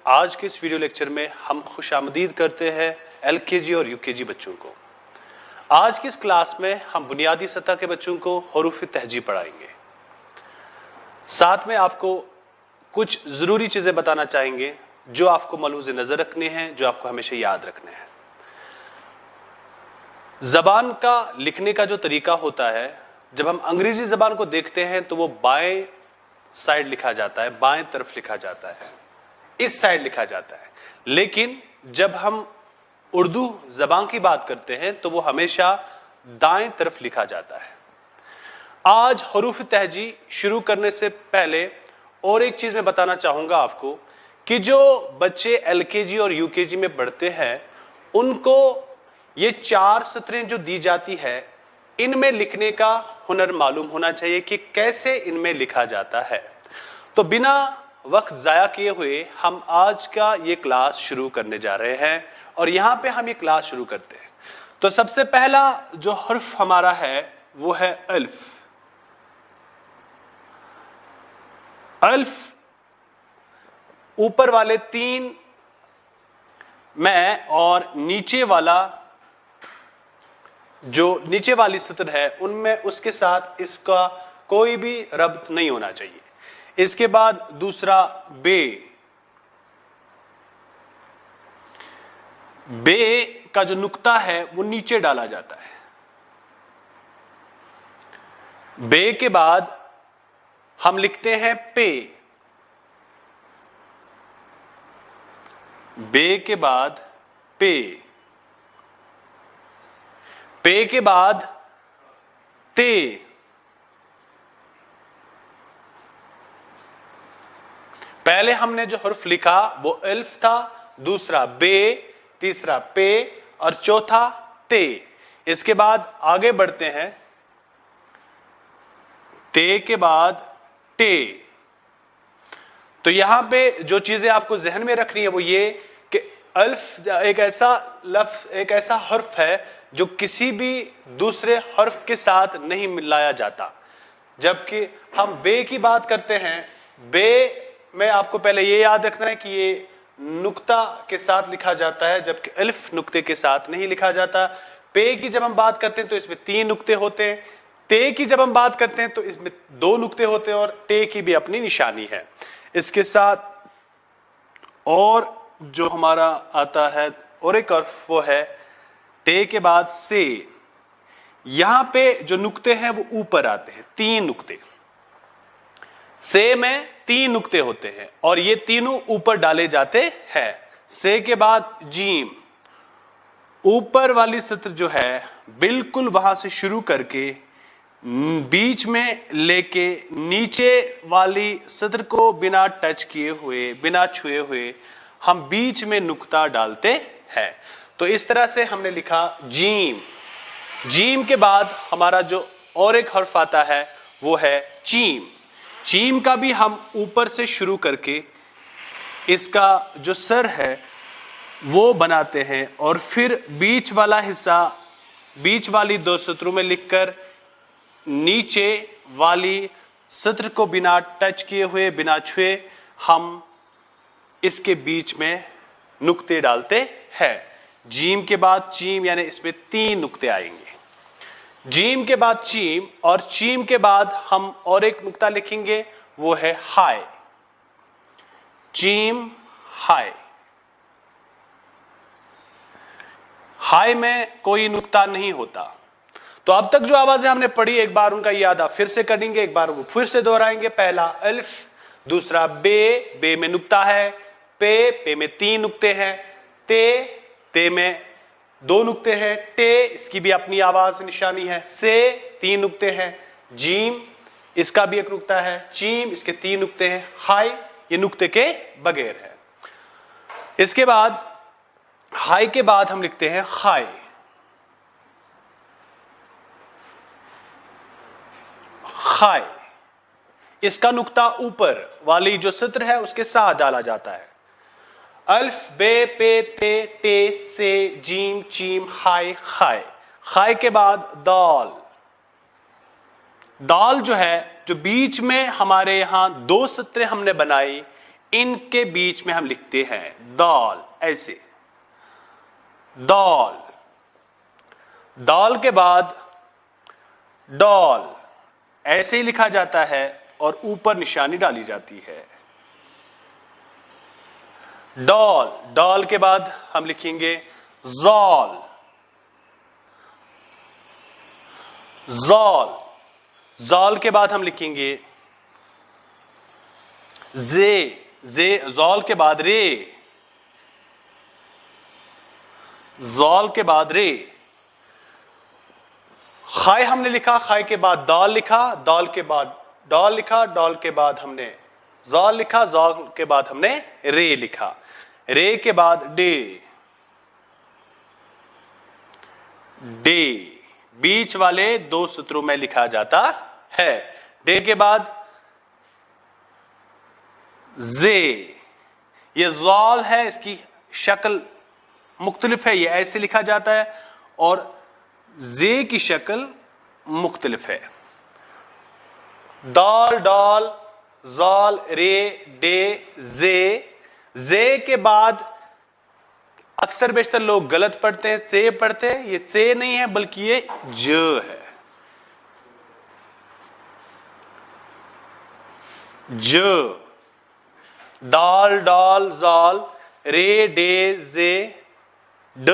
आज के इस वीडियो लेक्चर में हम खुशामदीद करते हैं एलकेजी और यूकेजी बच्चों को। आज की इस क्लास में हम बुनियादी सतह के बच्चों को हरूफ तहजीब पढ़ाएंगे। साथ में आपको कुछ जरूरी चीजें बताना चाहेंगे जो आपको मलहूज़ नजर रखने हैं, जो आपको हमेशा याद रखने हैं। जबान का लिखने का जो तरीका होता है, जब हम अंग्रेजी जबान को देखते हैं तो वो बाएं साइड लिखा जाता है, बाएं तरफ लिखा जाता है, इस साइड लिखा जाता है। लेकिन जब हम उर्दू जबान की बात करते हैं तो वो हमेशा दाएं तरफ लिखा जाता है। आज हरूफ तहजी शुरू करने से पहले और एक चीज मैं बताना चाहूंगा आपको कि जो बच्चे एलकेजी और यूकेजी में पढ़ते हैं उनको ये 4 सतरें जो दी जाती है इनमें लिखने का हुनर मालूम होना चाहिए कि कैसे इनमें लिखा जाता है। तो बिना वक्त जाया किए हुए हम आज का ये क्लास शुरू करने जा रहे हैं और यहां पे हम ये क्लास शुरू करते हैं। तो सबसे पहला जो हर्फ हमारा है वो है अल्फ। अल्फ ऊपर वाले 3 में और नीचे वाला जो नीचे वाली सतर है उनमें उसके साथ इसका कोई भी रब्त नहीं होना चाहिए। इसके बाद दूसरा बे। बे का जो नुक्ता है वो नीचे डाला जाता है। बे के बाद हम लिखते हैं पे। बे के बाद पे। पे के बाद ते। पहले हमने जो हर्फ लिखा वो अल्फ था, दूसरा बे, तीसरा पे और चौथा ते। इसके बाद आगे बढ़ते हैं, ते के बाद टे। तो यहां पे जो चीजें आपको जहन में रखनी है वो ये कि अल्फ एक ऐसा लफ्ज, एक ऐसा हर्फ है जो किसी भी दूसरे हर्फ के साथ नहीं मिलाया जाता। जबकि हम बे की बात करते हैं, बे में आपको पहले ये याद रखना है कि ये नुक्ता के साथ लिखा जाता है, जबकि अल्फ नुक्ते के साथ नहीं लिखा जाता। पे की जब हम बात करते हैं तो इसमें 3 नुक्ते होते हैं। ते की जब हम बात करते हैं तो इसमें 2 नुक्ते होते हैं और टे की भी अपनी निशानी है। इसके साथ और जो हमारा आता है और एक हर्फ वो है टे के बाद से। यहां पे जो नुक्ते हैं वो ऊपर आते हैं, 3 नुक्ते। से में 3 नुक्ते होते हैं और ये तीनों ऊपर डाले जाते हैं। से के बाद जीम। ऊपर वाली सतर जो है बिल्कुल वहां से शुरू करके बीच में लेके नीचे वाली सतर को बिना टच किए हुए, बिना छुए हुए हम बीच में नुक्ता डालते हैं। तो इस तरह से हमने लिखा जीम। जीम के बाद हमारा जो और एक हर्फ आता है वो है चीम। चीम का भी हम ऊपर से शुरू करके इसका जो सर है वो बनाते हैं और फिर बीच वाला हिस्सा बीच वाली 2 सतरों में लिखकर नीचे वाली सत्र को बिना टच किए हुए, बिना छुए हम इसके बीच में नुक्ते डालते हैं। जीम के बाद चीम, यानी इसमें 3 नुक्ते आएंगे। जीम के बाद चीम और चीम के बाद हम और एक नुक्ता लिखेंगे वो है हाय। चीम हाय। हाय में कोई नुक्ता नहीं होता। तो अब तक जो आवाजें हमने पढ़ी एक बार उनका याद आप फिर से करेंगे, एक बार वो फिर से दोहराएंगे। पहला अल्फ, दूसरा बे, बे में नुक्ता है, पे, पे में 3 नुक्ते हैं, ते, ते में 2 नुक्ते हैं, टे इसकी भी अपनी आवाज निशानी है, से 3 नुक्ते हैं, जीम इसका भी एक नुक्ता है, चीम इसके 3 नुक्ते हैं, हाय ये नुक्ते के बगैर है। इसके बाद हाय के बाद हम लिखते हैं खाय। खाय इसका नुक्ता ऊपर वाली जो सत्र है उसके साथ डाला जाता है। अल्फ बे पे ते टे से जीम चीम हाय खाय। खाय के बाद दाल। दाल जो है, जो बीच में हमारे यहां 2 सत्रें हमने बनाई, इनके बीच में हम लिखते हैं दाल, ऐसे दाल। दाल के बाद डॉल, ऐसे ही लिखा जाता है और ऊपर निशानी डाली जाती है। डॉल, डॉल के बाद हम लिखेंगे जॉल, जॉल, जॉल के बाद हम लिखेंगे जे, जे, जॉल के बाद रे, जॉल के बाद रे। खाए हमने लिखा, खाए के बाद दाल लिखा, दाल के बाद डॉल लिखा, डॉल के बाद हमने जॉल लिखा, जॉल के बाद हमने रे लिखा, रे के बाद डे, डे बीच वाले दो सूत्रों में लिखा जाता है। डे के बाद जे, ये जॉल है, इसकी शक्ल मुख्तलिफ है, ये ऐसे लिखा जाता है, और जे की शक्ल मुख्तलिफ है। दाल, डॉल, जॉल, रे, डे, जे। जे के बाद अक्सर बेशतर लोग गलत पढ़ते हैं, से पढ़ते हैं। ये से नहीं है बल्कि ये ज है, ज। दाल, डॉल, जॉल, रे, डे, जे, ड,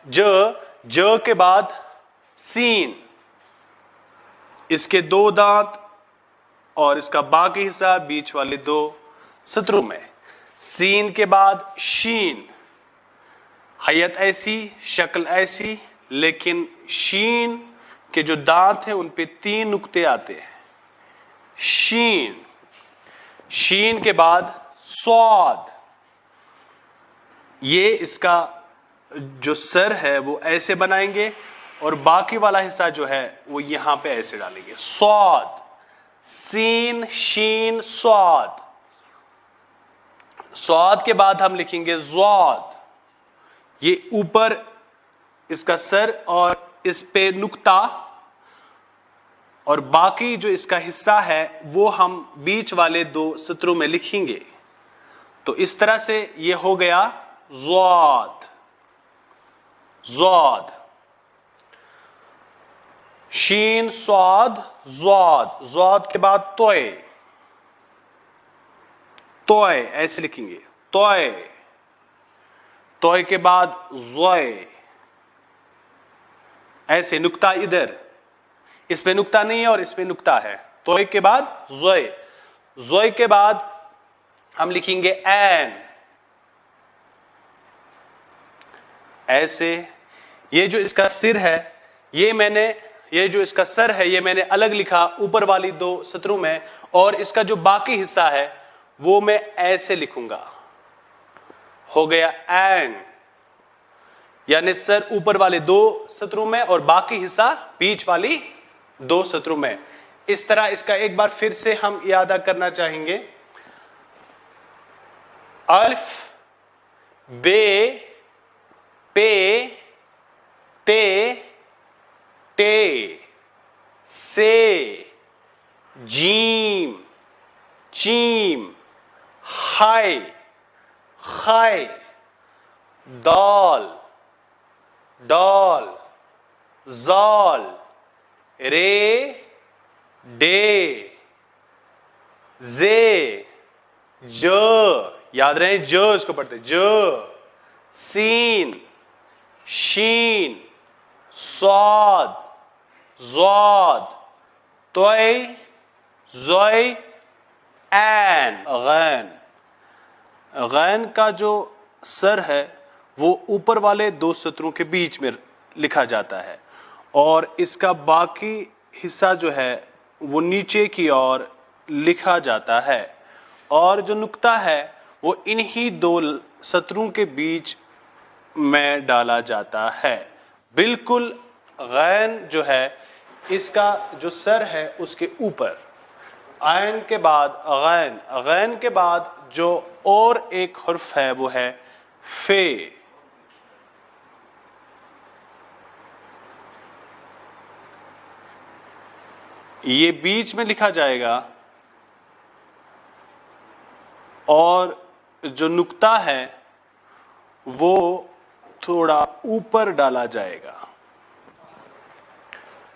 ज। ज के बाद सीन, इसके दो दांत और इसका बाकी हिस्सा बीच वाले दो सत्रों में। सीन के बाद शीन, हैयत ऐसी, शक्ल ऐसी, लेकिन शीन के जो दांत हैं उन पे 3 नुक्ते आते हैं। शीन, शीन के बाद स्वाद, ये इसका जो सर है वो ऐसे बनाएंगे और बाकी वाला हिस्सा जो है वो यहां पे ऐसे डालेंगे। स्वाद, सीन, शीन, स्वाद। स्वाद के बाद हम लिखेंगे ज्वाद, ये ऊपर इसका सर और इस पे नुक्ता, और बाकी जो इसका हिस्सा है वो हम बीच वाले दो सत्रों में लिखेंगे। तो इस तरह से ये हो गया ज्वाद, ज्वाद। शीन, स्वाद, ज्वाद। ज्वाद के बाद तोय, तोय ऐसे लिखेंगे, तोय। तोय के बाद ज़ोय, ऐसे नुक्ता इधर, इसमें नुक्ता नहीं है और इसमें नुक्ता है। तोय के बाद ज़ोय, ज़ोय के बाद हम लिखेंगे एन, ऐसे। ये जो इसका सिर है, ये जो इसका सर है ये मैंने अलग लिखा ऊपर वाली दो सत्रों में, और इसका जो बाकी हिस्सा है वो मैं ऐसे लिखूंगा। हो गया एन, यानी सर ऊपर वाले दो सत्रों में और बाकी हिस्सा बीच वाली दो सत्रों में। इस तरह इसका एक बार फिर से हम याद करना चाहेंगे। अल्फ, बे, पे, ते, टे, से, जीम, चीम, हाय, खाय, दाल, डॉल, जॉल, रे, डे, जे, ज, याद रहे ज इसको पढ़ते, ज, सीन, शीन, स्वाद, ज़्वाद, तोय, ज़ोय, एन, गैन। गैन का जो सर है वो ऊपर वाले दो सत्रों के बीच में लिखा जाता है और इसका बाकी हिस्सा जो है वो नीचे की ओर लिखा जाता है, और जो नुक्ता है वो इन्हीं दो सत्रों के बीच में डाला जाता है। बिल्कुल गैन जो है इसका जो सर है उसके ऊपर। आयन के बाद गैन, गैन के बाद जो और एक हर्फ है वो है फे। ये बीच में लिखा जाएगा और जो नुक्ता है वो थोड़ा ऊपर डाला जाएगा।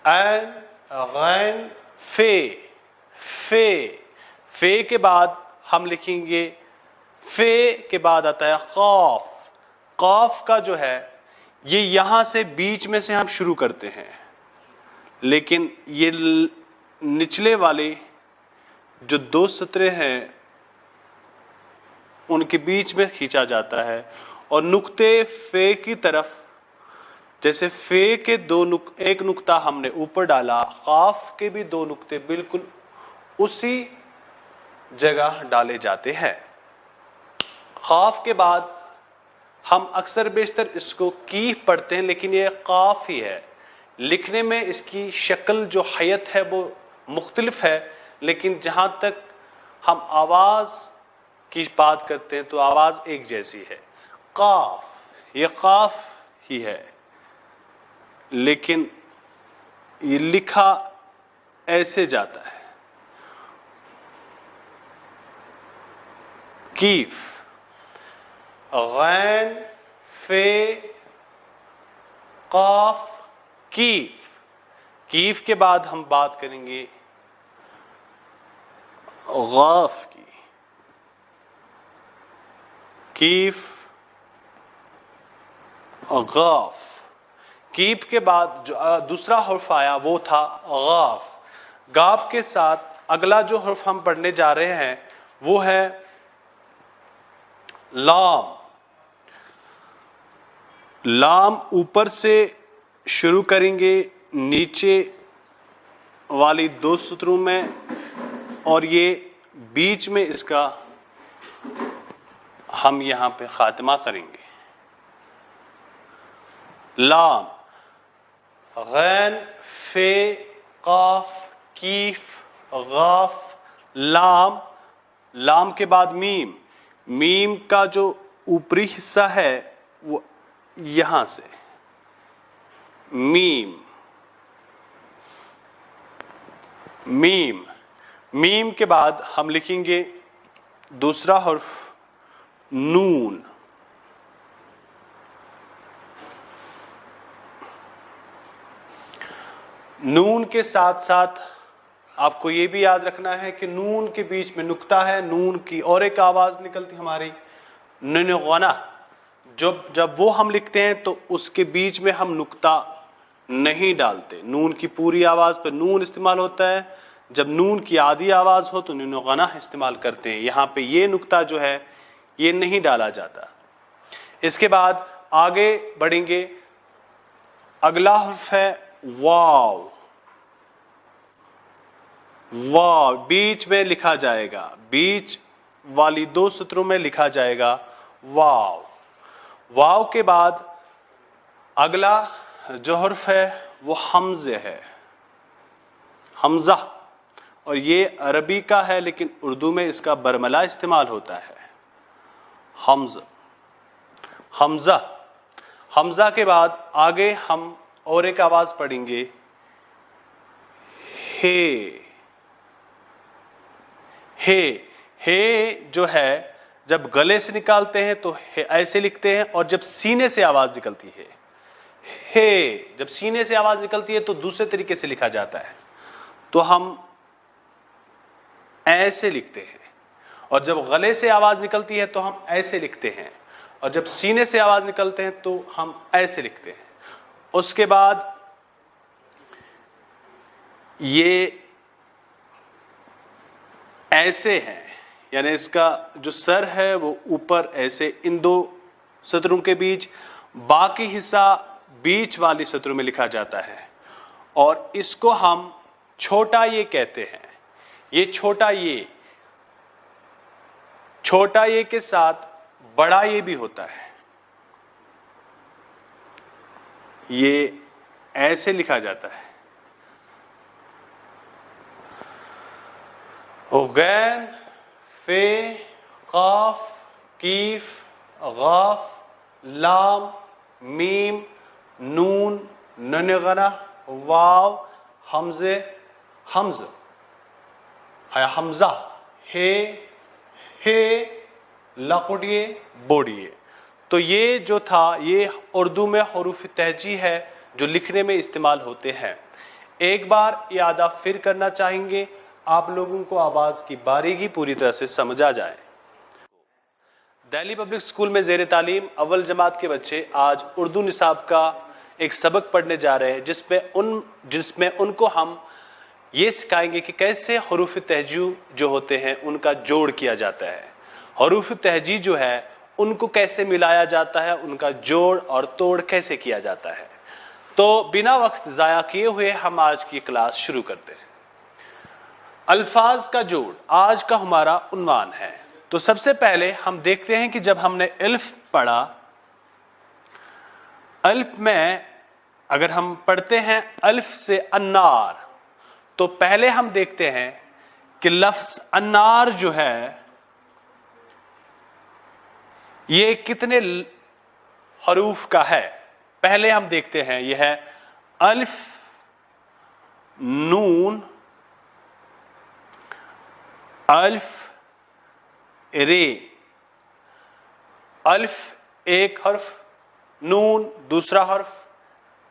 ऐन, गैन, फे, फे, फे के बाद हम लिखेंगे, फे के बाद आता है खौफ। खौफ का जो है ये यहां से बीच में से हम शुरू करते हैं, लेकिन ये निचले वाले जो दो सतरे हैं उनके बीच में खींचा जाता है और नुक्ते फे की तरफ, जैसे फे के एक नुक्ता हमने ऊपर डाला, खाफ के भी दो नुक्ते बिल्कुल उसी जगह डाले जाते हैं। खाफ के बाद हम अक्सर बेशतर इसको कीफ पढ़ते हैं, लेकिन ये काफ ही है। लिखने में इसकी शक्ल जो हयत है वो मुख्तलिफ है, लेकिन जहां तक हम आवाज की बात करते हैं तो आवाज एक जैसी है। काफ, ये काफ ही है, लेकिन ये लिखा ऐसे जाता है। कीफ, गैन, फे, काफ, कीफ। कीफ के बाद हम बात करेंगे गाफ की। कीफ, गाफ। कीफ के बाद जो दूसरा हर्फ आया वो था गाफ। गाफ के साथ अगला जो हर्फ हम पढ़ने जा रहे हैं वो है लाम। लाम ऊपर से शुरू करेंगे नीचे वाली दो सूत्रों में, और ये बीच में इसका हम यहां पे खात्मा करेंगे। लाम, गैन, फे, काफ, कीफ, गाफ, लाम। लाम के बाद मीम। मीम का जो ऊपरी हिस्सा है वो यहां से मीम। मीम, मीम के बाद हम लिखेंगे दूसरा हर्फ नून। नून के साथ साथ आपको यह भी याद रखना है कि नून के बीच में नुक्ता है, नून की और एक आवाज निकलती हमारी नून गना। जब वो हम लिखते हैं तो उसके बीच में हम नुक्ता नहीं डालते। नून की पूरी आवाज पर नून इस्तेमाल होता है, जब नून की आधी आवाज हो तो नून गना इस्तेमाल करते हैं। यहां पे ये नुक्ता जो है ये नहीं डाला जाता। इसके बाद आगे बढ़ेंगे, अगला हर्फ है वाव। वाव बीच में लिखा जाएगा, बीच वाली दो सूत्रों में लिखा जाएगा वाव। वाव के बाद अगला जो हर्फ है वो हमजे है, हमजा। और ये अरबी का है लेकिन उर्दू में इसका बरमला इस्तेमाल होता है, हमजा। हमजा, हमजा के बाद आगे हम और एक आवाज पढ़ेंगे हे। हे, हे जो है जब गले से निकालते हैं तो ऐसे लिखते हैं, और जब सीने से आवाज निकलती है हे, जब सीने से आवाज निकलती है तो दूसरे तरीके से लिखा जाता है, तो हम ऐसे लिखते हैं। और जब गले से आवाज निकलती है तो हम ऐसे लिखते हैं, और जब सीने से आवाज निकलते हैं तो हम ऐसे लिखते हैं। उसके बाद ये ऐसे है, यानी इसका जो सर है वो ऊपर ऐसे इन दो सतरों के बीच, बाकी हिस्सा बीच वाली सतरों में लिखा जाता है, और इसको हम छोटा ये कहते हैं। ये छोटा ये के साथ बड़ा ये भी होता है, ये ऐसे लिखा जाता है। गैन, फे, काफ, कीफ, गाफ, लाम, मीम, नून, नून गना, वाव, हमजे, हमज, हमजा, हे, लखोटिए, बोड़िए। तो ये जो था ये उर्दू में हुरूफ तहजी है जो लिखने में इस्तेमाल होते हैं। एक बार याद आप फिर करना चाहेंगे, आप लोगों को आवाज की बारीकी पूरी तरह से समझ आ जाए। दिल्ली पब्लिक स्कूल में ज़ेर तालीम अव्वल जमात के बच्चे आज उर्दू निसाब का एक सबक पढ़ने जा रहे हैं जिसमें उनको हम ये सिखाएंगे कि कैसे हुरूफ तहजी जो होते हैं उनका जोड़ किया जाता है, हुरूफ तहजी जो है उनको कैसे मिलाया जाता है, उनका जोड़ और तोड़ कैसे किया जाता है। तो बिना वक्त ज़ाया किए हुए हम आज की क्लास शुरू करते हैं। अल्फाज का जोड़ आज का हमारा उन्वान है। तो सबसे पहले हम देखते हैं कि जब हमने अल्फ पढ़ा, अल्फ में अगर हम पढ़ते हैं अल्फ से अन्नार, तो पहले हम देखते हैं कि लफ्ज अन्नार जो है ये कितने हरूफ का है। पहले हम देखते हैं यह है अल्फ, नून, अल्फ, रे। अल्फ एक हर्फ, नून दूसरा हर्फ,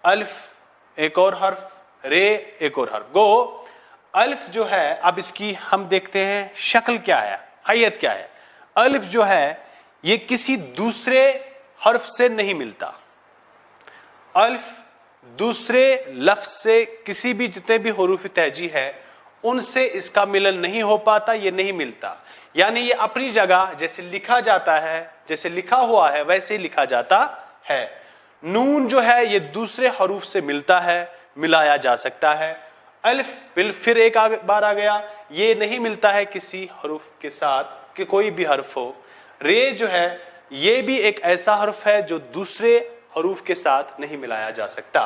अल्फ एक और हर्फ, रे एक और हर्फ। गो अल्फ जो है, अब इसकी हम देखते हैं शक्ल क्या है, हैयत क्या है। अल्फ जो है ये किसी दूसरे हर्फ से नहीं मिलता। अल्फ दूसरे लफ्ज से किसी भी जितने भी हुरूफ तहजी है उनसे इसका मिलन नहीं हो पाता, ये नहीं मिलता। यानी ये अपनी जगह जैसे लिखा जाता है, जैसे लिखा हुआ है वैसे ही लिखा जाता है। नून जो है ये दूसरे हरूफ से मिलता है, मिलाया जा सकता है। अल्फ फिर एक बार आ गया, ये नहीं मिलता है किसी हरूफ के साथ कि कोई भी हर्फ हो। रे जो है ये भी एक ऐसा हर्फ है जो दूसरे हरूफ के साथ नहीं मिलाया जा सकता।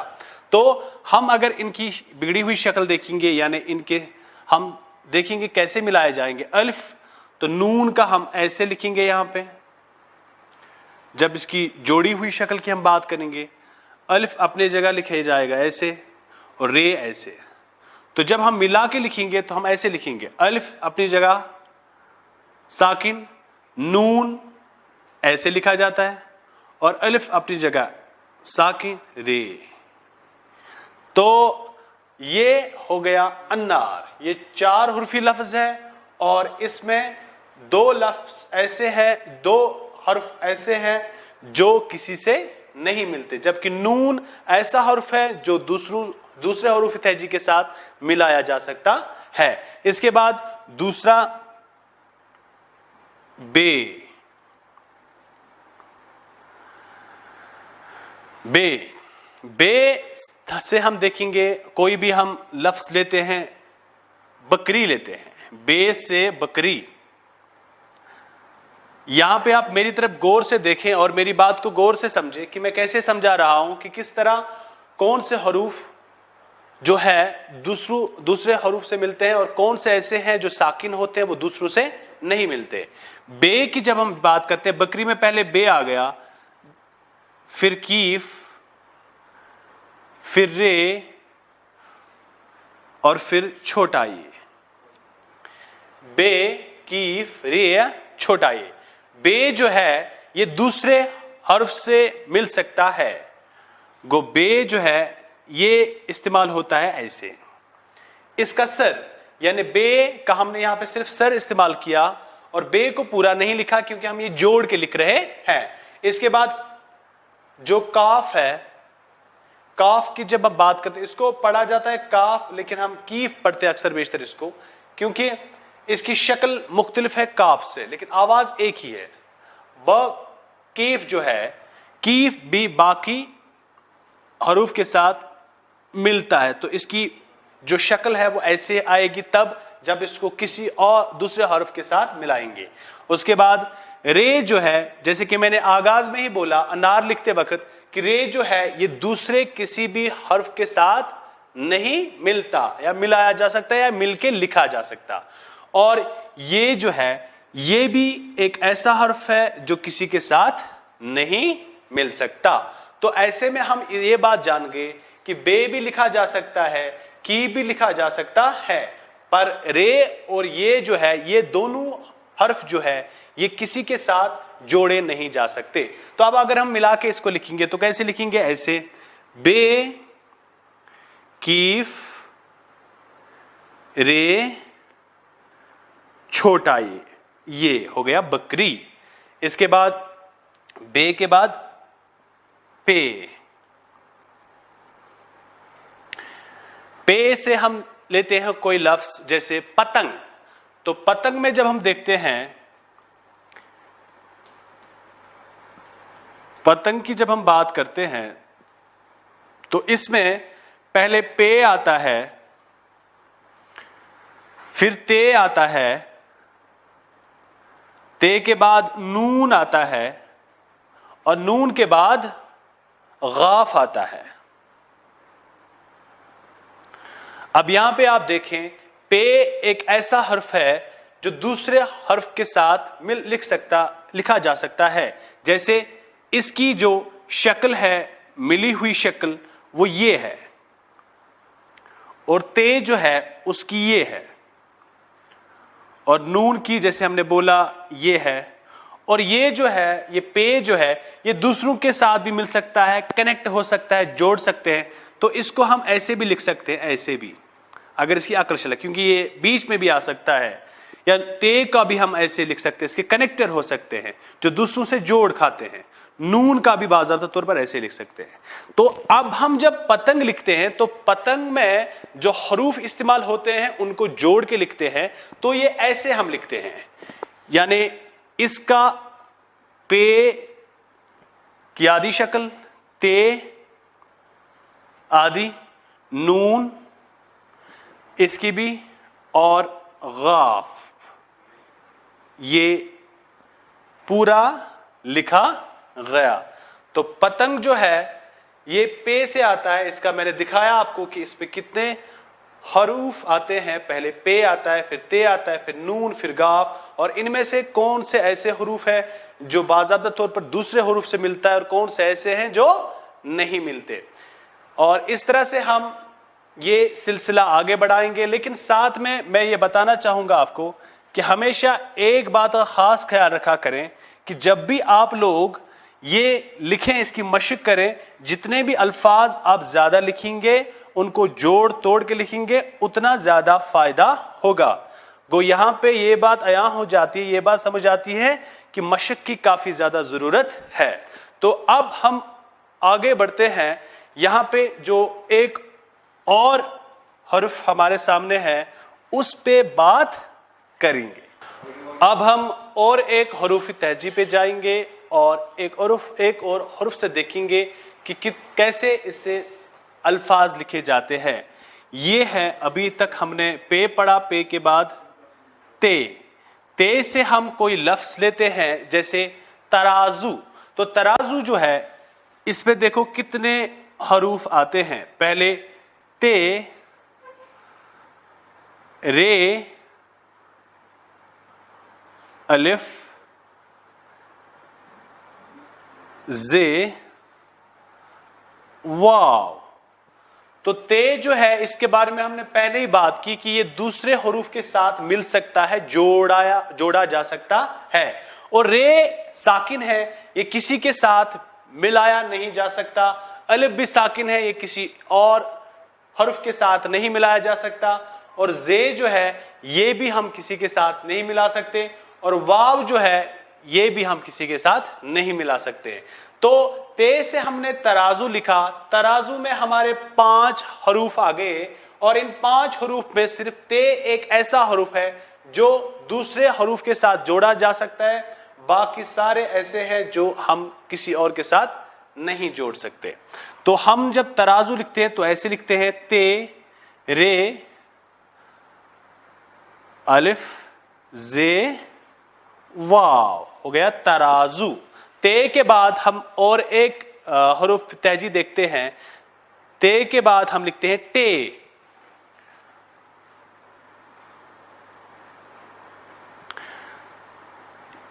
तो हम अगर इनकी बिगड़ी हुई शक्ल देखेंगे, यानी इनके हम देखेंगे कैसे मिलाए जाएंगे। अल्फ तो नून का हम ऐसे लिखेंगे यहां पे, जब इसकी जोड़ी हुई शक्ल की हम बात करेंगे अल्फ अपने जगह लिखे जाएगा ऐसे और रे ऐसे। तो जब हम मिला के लिखेंगे तो हम ऐसे लिखेंगे, अल्फ अपनी जगह साकिन, नून ऐसे लिखा जाता है और अल्फ अपनी जगह साकिन, रे। तो ये हो गया अन्नार। ये 4 हुर्फी लफ्ज है और इसमें 2 लफ्ज ऐसे हैं, 2 हर्फ ऐसे हैं जो किसी से नहीं मिलते, जबकि नून ऐसा हर्फ है जो दूसरे हुरूफ तहजी के साथ मिलाया जा सकता है। इसके बाद दूसरा बे। बे से हम देखेंगे, कोई भी हम लफ्ज लेते हैं, बकरी लेते हैं, बे से बकरी। यहां पे आप मेरी तरफ गौर से देखें और मेरी बात को गौर से समझें कि मैं कैसे समझा रहा हूं कि किस तरह कौन से हरूफ जो है दूसरे हरूफ से मिलते हैं और कौन से ऐसे हैं जो साकिन होते हैं वो दूसरों से नहीं मिलते। बे की जब हम बात करते हैं, बकरी में पहले बे आ गया, फिर कीफ, फिर रे और फिर छोटा ये। बे, कीफ, रे, छोटा ये। बे जो है ये दूसरे हर्फ से मिल सकता है। गो बे जो है ये इस्तेमाल होता है ऐसे। इसका सर यानी बे का हमने यहां पे सिर्फ सर इस्तेमाल किया और बे को पूरा नहीं लिखा क्योंकि हम ये जोड़ के लिख रहे हैं। इसके बाद जो काफ है, काफ की जब हम बात करते हैं, इसको पढ़ा जाता है काफ, लेकिन हम कीफ पढ़ते हैं अक्सर बेशतर इसको, क्योंकि इसकी शक्ल मुख्तलिफ है काफ से, लेकिन आवाज एक ही है। वह कीफ जो है, कीफ भी बाकी हरूफ के साथ मिलता है, तो इसकी जो शक्ल है वो ऐसे आएगी तब जब इसको किसी और दूसरे हर्फ के साथ मिलाएंगे। उसके बाद रे जो है, जैसे कि मैंने आगाज में ही बोला अनार लिखते वक्त कि रे जो है ये दूसरे किसी भी हर्फ के साथ नहीं मिलता, या मिलाया जा सकता है या मिलके लिखा जा सकता। और ये जो है ये भी एक ऐसा हर्फ है जो किसी के साथ नहीं मिल सकता। तो ऐसे में हम ये बात जान गए कि बे भी लिखा जा सकता है, की भी लिखा जा सकता है, पर रे और ये जो है ये दोनों हर्फ जो है ये किसी के साथ जोड़े नहीं जा सकते। तो अब अगर हम मिला के इसको लिखेंगे तो कैसे लिखेंगे, ऐसे बे कीफ रे छोटा ये हो गया बकरी। इसके बाद बे के बाद पे से हम लेते हैं कोई लफ्ज जैसे पतंग। तो पतंग में जब हम देखते हैं, पतंग की जब हम बात करते हैं तो इसमें पहले पे आता है, फिर ते आता है, ते के बाद नून आता है और नून के बाद गाफ आता है। अब यहां पे आप देखें, पे एक ऐसा हर्फ है जो दूसरे हर्फ के साथ लिखा जा सकता है। जैसे इसकी जो शक्ल है, मिली हुई शक्ल, वो ये है, और ते जो है उसकी ये है, और नून की जैसे हमने बोला ये है, और ये जो है, ये पे जो है, ये दूसरों के साथ भी मिल सकता है, कनेक्ट हो सकता है, जोड़ सकते हैं। तो इसको हम ऐसे भी लिख सकते हैं, ऐसे भी, अगर इसकी अकल चले, क्योंकि ये बीच में भी आ सकता है। या ते का भी हम ऐसे लिख सकते हैं, इसके कनेक्टर हो सकते हैं जो दूसरों से जोड़ खाते हैं। नून का भी बाज़ाब्ता तौर पर ऐसे लिख सकते हैं। तो अब हम जब पतंग लिखते हैं तो पतंग में जो हरूफ इस्तेमाल होते हैं उनको जोड़ के लिखते हैं। तो ये ऐसे हम लिखते हैं, यानी इसका पे की आदि शक्ल, ते आदि, नून इसकी भी, और गाफ, ये पूरा लिखा गया। तो पतंग जो है ये पे से आता है। इसका मैंने दिखाया आपको कि इस पे कितने हरूफ आते हैं, पहले पे आता है, फिर ते आता है, फिर नून, फिर गाफ, और इनमें से कौन से ऐसे हरूफ है जो बाज़ाब्ता तौर पर दूसरे हरूफ से मिलता है और कौन से ऐसे हैं जो नहीं मिलते। और इस तरह से हम ये सिलसिला आगे बढ़ाएंगे। लेकिन साथ में मैं ये बताना चाहूंगा आपको कि हमेशा एक बात का खास ख्याल रखा करें कि जब भी आप लोग ये लिखें, इसकी मशक करें, जितने भी अल्फाज आप ज्यादा लिखेंगे, उनको जोड़ तोड़ के लिखेंगे, उतना ज्यादा फायदा होगा। गो यहां पे ये बात अयां हो जाती है, ये बात समझ आती है कि मशक की काफी ज्यादा जरूरत है। तो अब हम आगे बढ़ते हैं। यहां पे जो एक और हर्फ हमारे सामने है उस पे बात करेंगे। अब हम और एक हरूफ तहजी पे जाएंगे और एक और हर्फ से देखेंगे कि कैसे इससे अल्फाज लिखे जाते हैं। ये है, अभी तक हमने पे पढ़ा, पे के बाद ते से हम कोई लफ्ज लेते हैं जैसे तराजू। तो तराजू जो है, इसमें देखो कितने हरूफ आते हैं, पहले ते, रे, अलिफ, जे, वाव। तो ते जो है, इसके बारे में हमने पहले ही बात की कि ये दूसरे हरूफ के साथ मिल सकता है, जोड़ा जा सकता है। और रे साकिन है, ये किसी के साथ मिलाया नहीं जा सकता। अलिफ भी साकिन है, ये किसी और हर्फ के साथ नहीं मिलाया जा सकता। और जे जो है, ये भी हम किसी के साथ नहीं मिला सकते। और वाव जो है, ये भी हम किसी के साथ नहीं मिला सकते। तो ते से हमने तराजू लिखा। तराजू में हमारे 5 हरूफ आ गए, और इन 5 हरूफ में सिर्फ ते एक ऐसा हरूफ है जो दूसरे हरूफ के साथ जोड़ा जा सकता है। बाकी सारे ऐसे हैं जो हम किसी और के साथ नहीं जोड़ सकते। तो हम जब तराजू लिखते हैं तो ऐसे लिखते हैं, ते, रे, अलिफ, जे, वाव, हो गया तराजू। ते के बाद हम और एक हरूफ तहजी देखते हैं। ते के बाद हम लिखते हैं टे।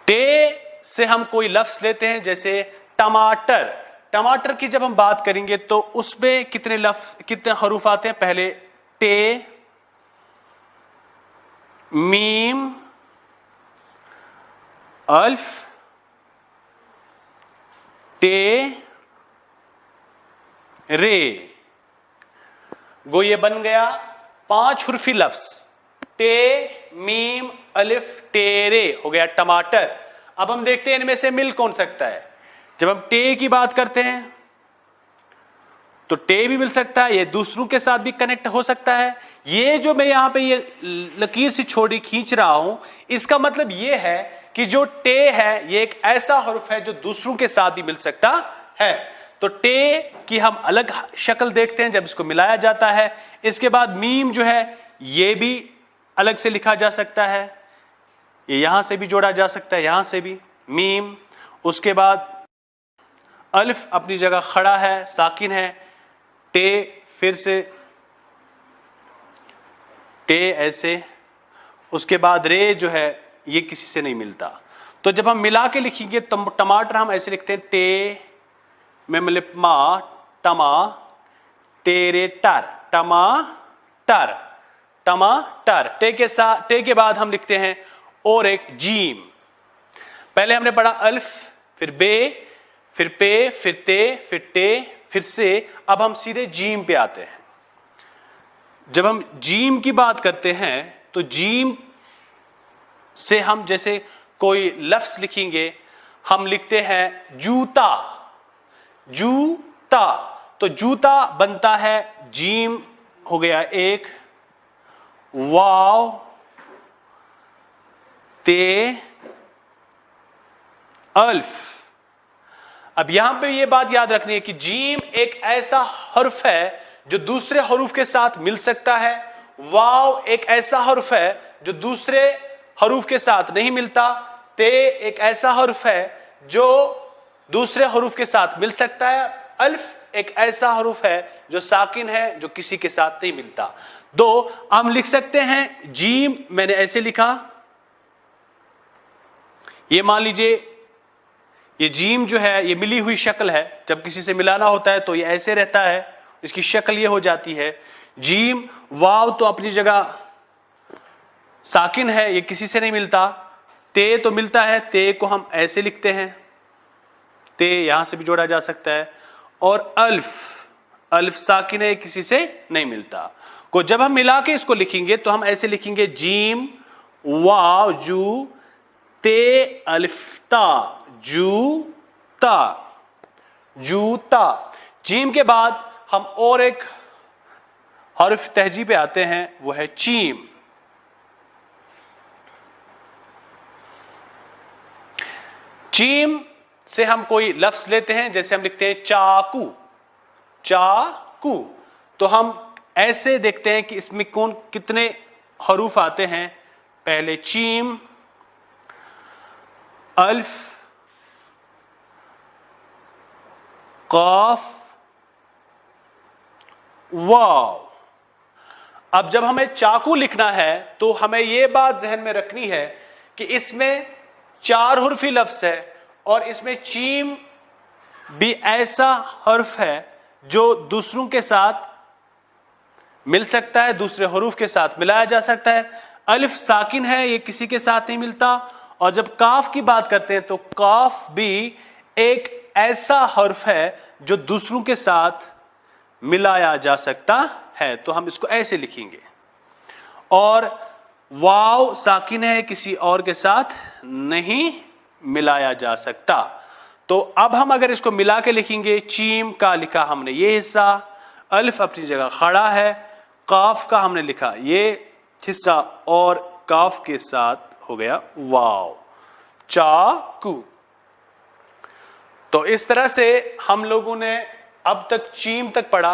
टे से हम कोई लफ्ज लेते हैं जैसे टमाटर। टमाटर की जब हम बात करेंगे तो उसमें कितने हरूफ आते हैं, पहले टे, मीम, अल्फ टे रे। गो ये बन गया 5 हुर्फी लफ्ज, टे मीम अलिफ टेरे हो गया टमाटर। अब हम देखते हैं इनमें से मिल कौन सकता है। जब हम टे की बात करते हैं तो टे भी मिल सकता है, ये दूसरों के साथ भी कनेक्ट हो सकता है। ये जो मैं यहां पे ये लकीर सी छोड़ी खींच रहा हूं, इसका मतलब ये है कि जो टे है ये एक ऐसा हर्फ है जो दूसरों के साथ भी मिल सकता है। तो टे की हम अलग शक्ल देखते हैं जब इसको मिलाया जाता है। इसके बाद मीम जो है ये भी अलग से लिखा जा सकता है, ये यहां से भी जोड़ा जा सकता है, यहां से भी मीम। उसके बाद अल्फ अपनी जगह खड़ा है, साकिन है, टे फिर से टे ऐसे। उसके बाद रे जो है ये किसी से नहीं मिलता। तो जब हम मिला के लिखेंगे तो टमाटर हम ऐसे लिखते हैं टे में मतलब मा टमा टेरे टर टमाटर टमाटर। टे के साथ टे के बाद हम लिखते हैं और एक जीम। पहले हमने पढ़ा अल्फ फिर बे फिर पे फिर ते फिर टे फिर से। अब हम सीधे जीम पे आते हैं। जब हम जीम की बात करते हैं तो जीम से हम जैसे कोई लफ्ज लिखेंगे, हम लिखते हैं जूता जूता। तो जूता बनता है जीम हो गया एक, वाव ते अल्फ। अब यहां पे ये बात याद रखनी है कि जीम एक ऐसा हर्फ है जो दूसरे हरूफ के साथ मिल सकता है। वाव एक ऐसा हर्फ है जो दूसरे हरूफ के साथ नहीं मिलता। ते एक ऐसा हर्फ है जो दूसरे हरूफ के साथ मिल सकता है। अल्फ एक ऐसा हरूफ है जो साकिन है, जो किसी के साथ नहीं मिलता। दो हम लिख सकते हैं जीम, मैंने ऐसे लिखा, ये मान लीजिए ये जीम जो है ये मिली हुई शक्ल है, जब किसी से मिलाना होता है तो ये ऐसे रहता है, इसकी शक्ल ये हो जाती है जीम। वाव तो अपनी जगह साकिन है, ये किसी से नहीं मिलता। ते तो मिलता है, ते को हम ऐसे लिखते हैं, ते यहां से भी जोड़ा जा सकता है। और अल्फ, अल्फ साकिन है, किसी से नहीं मिलता। को जब हम मिला के इसको लिखेंगे तो हम ऐसे लिखेंगे जीम वाव जू ते अल्फता जूता जूता। जीम के बाद हम और एक हर्फ तहजी पे आते हैं, वो है चीम। चीम से हम कोई लफ्ज लेते हैं, जैसे हम लिखते हैं चाकू चाकू, तो हम ऐसे देखते हैं कि इसमें कौन कितने हरूफ आते हैं। पहले चीम, अल्फ, काफ, वाव। अब जब हमें चाकू लिखना है तो हमें यह बात जहन में रखनी है कि इसमें 4 हुर्फी लफ्ज है और इसमें चीम भी ऐसा हर्फ है जो दूसरों के साथ मिल सकता है, दूसरे हरूफ के साथ मिलाया जा सकता है। अलिफ साकिन है, ये किसी के साथ नहीं मिलता। और जब काफ की बात करते हैं तो काफ भी एक ऐसा हर्फ है जो दूसरों के साथ मिलाया जा सकता है, तो हम इसको ऐसे लिखेंगे। और वाव साकिन है, किसी और के साथ नहीं मिलाया जा सकता। तो अब हम अगर इसको मिला के लिखेंगे, चीम का लिखा हमने ये हिस्सा, अल्फ अपनी जगह खड़ा है, काफ का हमने लिखा ये हिस्सा और काफ के साथ हो गया वाव चाकू। तो इस तरह से हम लोगों ने अब तक चीम तक पढ़ा।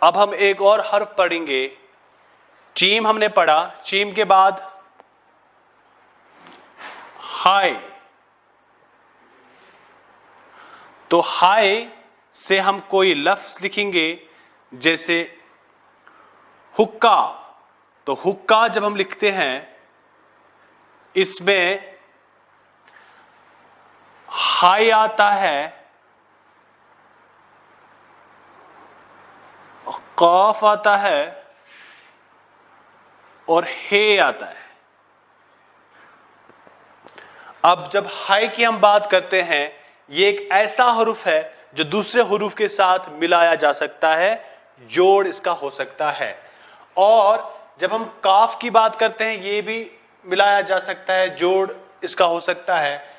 अब हम एक और हर्फ पढ़ेंगे। चीम हमने पढ़ा, चीम के बाद हाय। तो हाय से हम कोई लफ्ज लिखेंगे, जैसे हुक्का। तो हुक्का जब हम लिखते हैं इसमें हाय आता है, कॉफ आता है और हे आता है। अब जब हाई की हम बात करते हैं, ये एक ऐसा हरूफ है जो दूसरे हरूफ के साथ मिलाया जा सकता है, जोड़ इसका हो सकता है। और जब हम काफ की बात करते हैं, ये भी मिलाया जा सकता है, जोड़ इसका हो सकता है।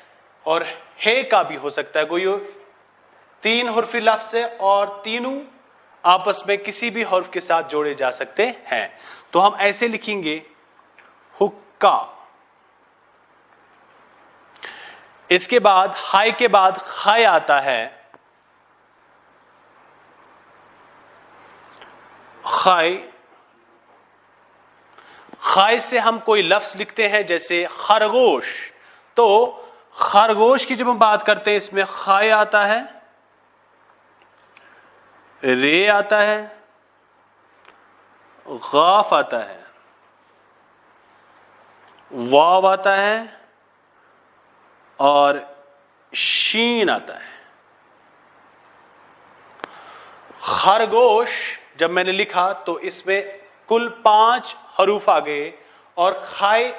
और हे का भी हो सकता है। कोई 3 हुर्फी लफ्ज है और तीनों आपस में किसी भी हर्फ के साथ जोड़े जा सकते हैं। तो हम ऐसे लिखेंगे हुक्का। इसके बाद हाय के बाद खाय आता है, खाय। खाय से हम कोई लफ्ज लिखते हैं जैसे खरगोश। तो खरगोश की जब हम बात करते हैं, इसमें खाय आता है, रे आता है, गाफ आता है, वाव आता है और शीन आता है। खरगोश जब मैंने लिखा तो इसमें कुल 5 हरूफ आ गए। और खाय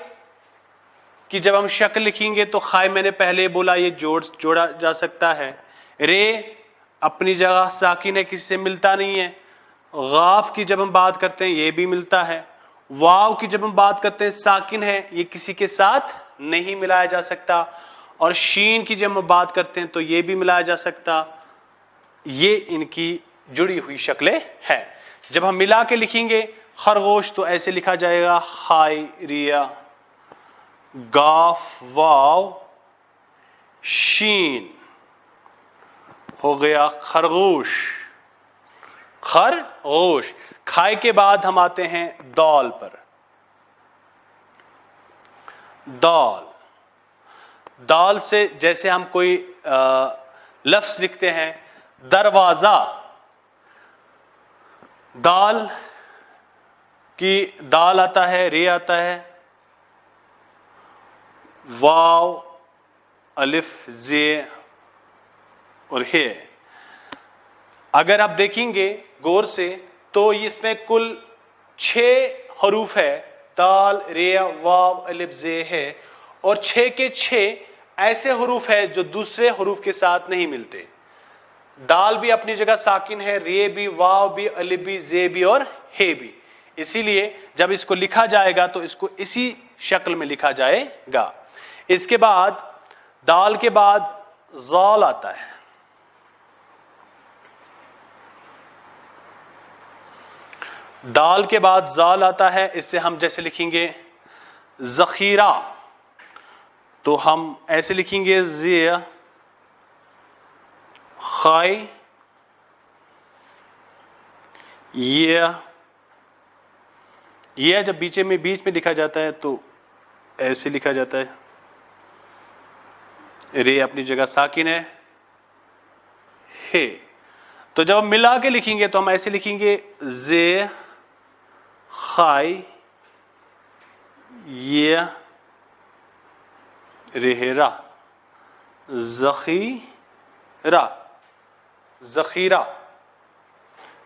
की जब हम शक्ल लिखेंगे तो खाय मैंने पहले बोला ये जोड़ा जा सकता है। रे अपनी जगह साकिन है, किसी से मिलता नहीं है। गाफ की जब हम बात करते हैं ये भी मिलता है। वाव की जब हम बात करते हैं साकिन है, ये किसी के साथ नहीं मिलाया जा सकता। और शीन की जब हम बात करते हैं तो ये भी मिलाया जा सकता। ये इनकी जुड़ी हुई शक्लें हैं। जब हम मिला के लिखेंगे खरगोश तो ऐसे लिखा जाएगा हाय रिया गाफ वाव शीन, हो गया खरगोश। खरगोश। खाए के बाद हम आते हैं दौल पर। दौल। दाल से जैसे हम कोई लफ्ज लिखते हैं, दरवाजा। दाल की दाल आता है, रे आता है, वाव अलिफ जे और हे। अगर आप देखेंगे गौर से तो इसमें कुल 6 हरूफ है, दाल रे वाव अलिफ जे है। और 6 के 6 ऐसे हरूफ है जो दूसरे हरूफ के साथ नहीं मिलते। दाल भी अपनी जगह साकिन है, रे भी, वाव भी, अलिफ भी, जे भी और हे भी। इसीलिए जब इसको लिखा जाएगा तो इसको इसी शक्ल में लिखा जाएगा। इसके बाद दाल के बाद ज़ाल आता है। दाल के बाद ज़ाल आता है, इससे हम जैसे लिखेंगे ज़खीरा तो हम ऐसे लिखेंगे ज़िया खाई ये जब बीच में लिखा जाता है तो ऐसे लिखा जाता है। रे अपनी जगह साकिन है, हे। तो जब हम मिला के लिखेंगे तो हम ऐसे लिखेंगे जे खाई ये रेहरा जखीरा जखीरा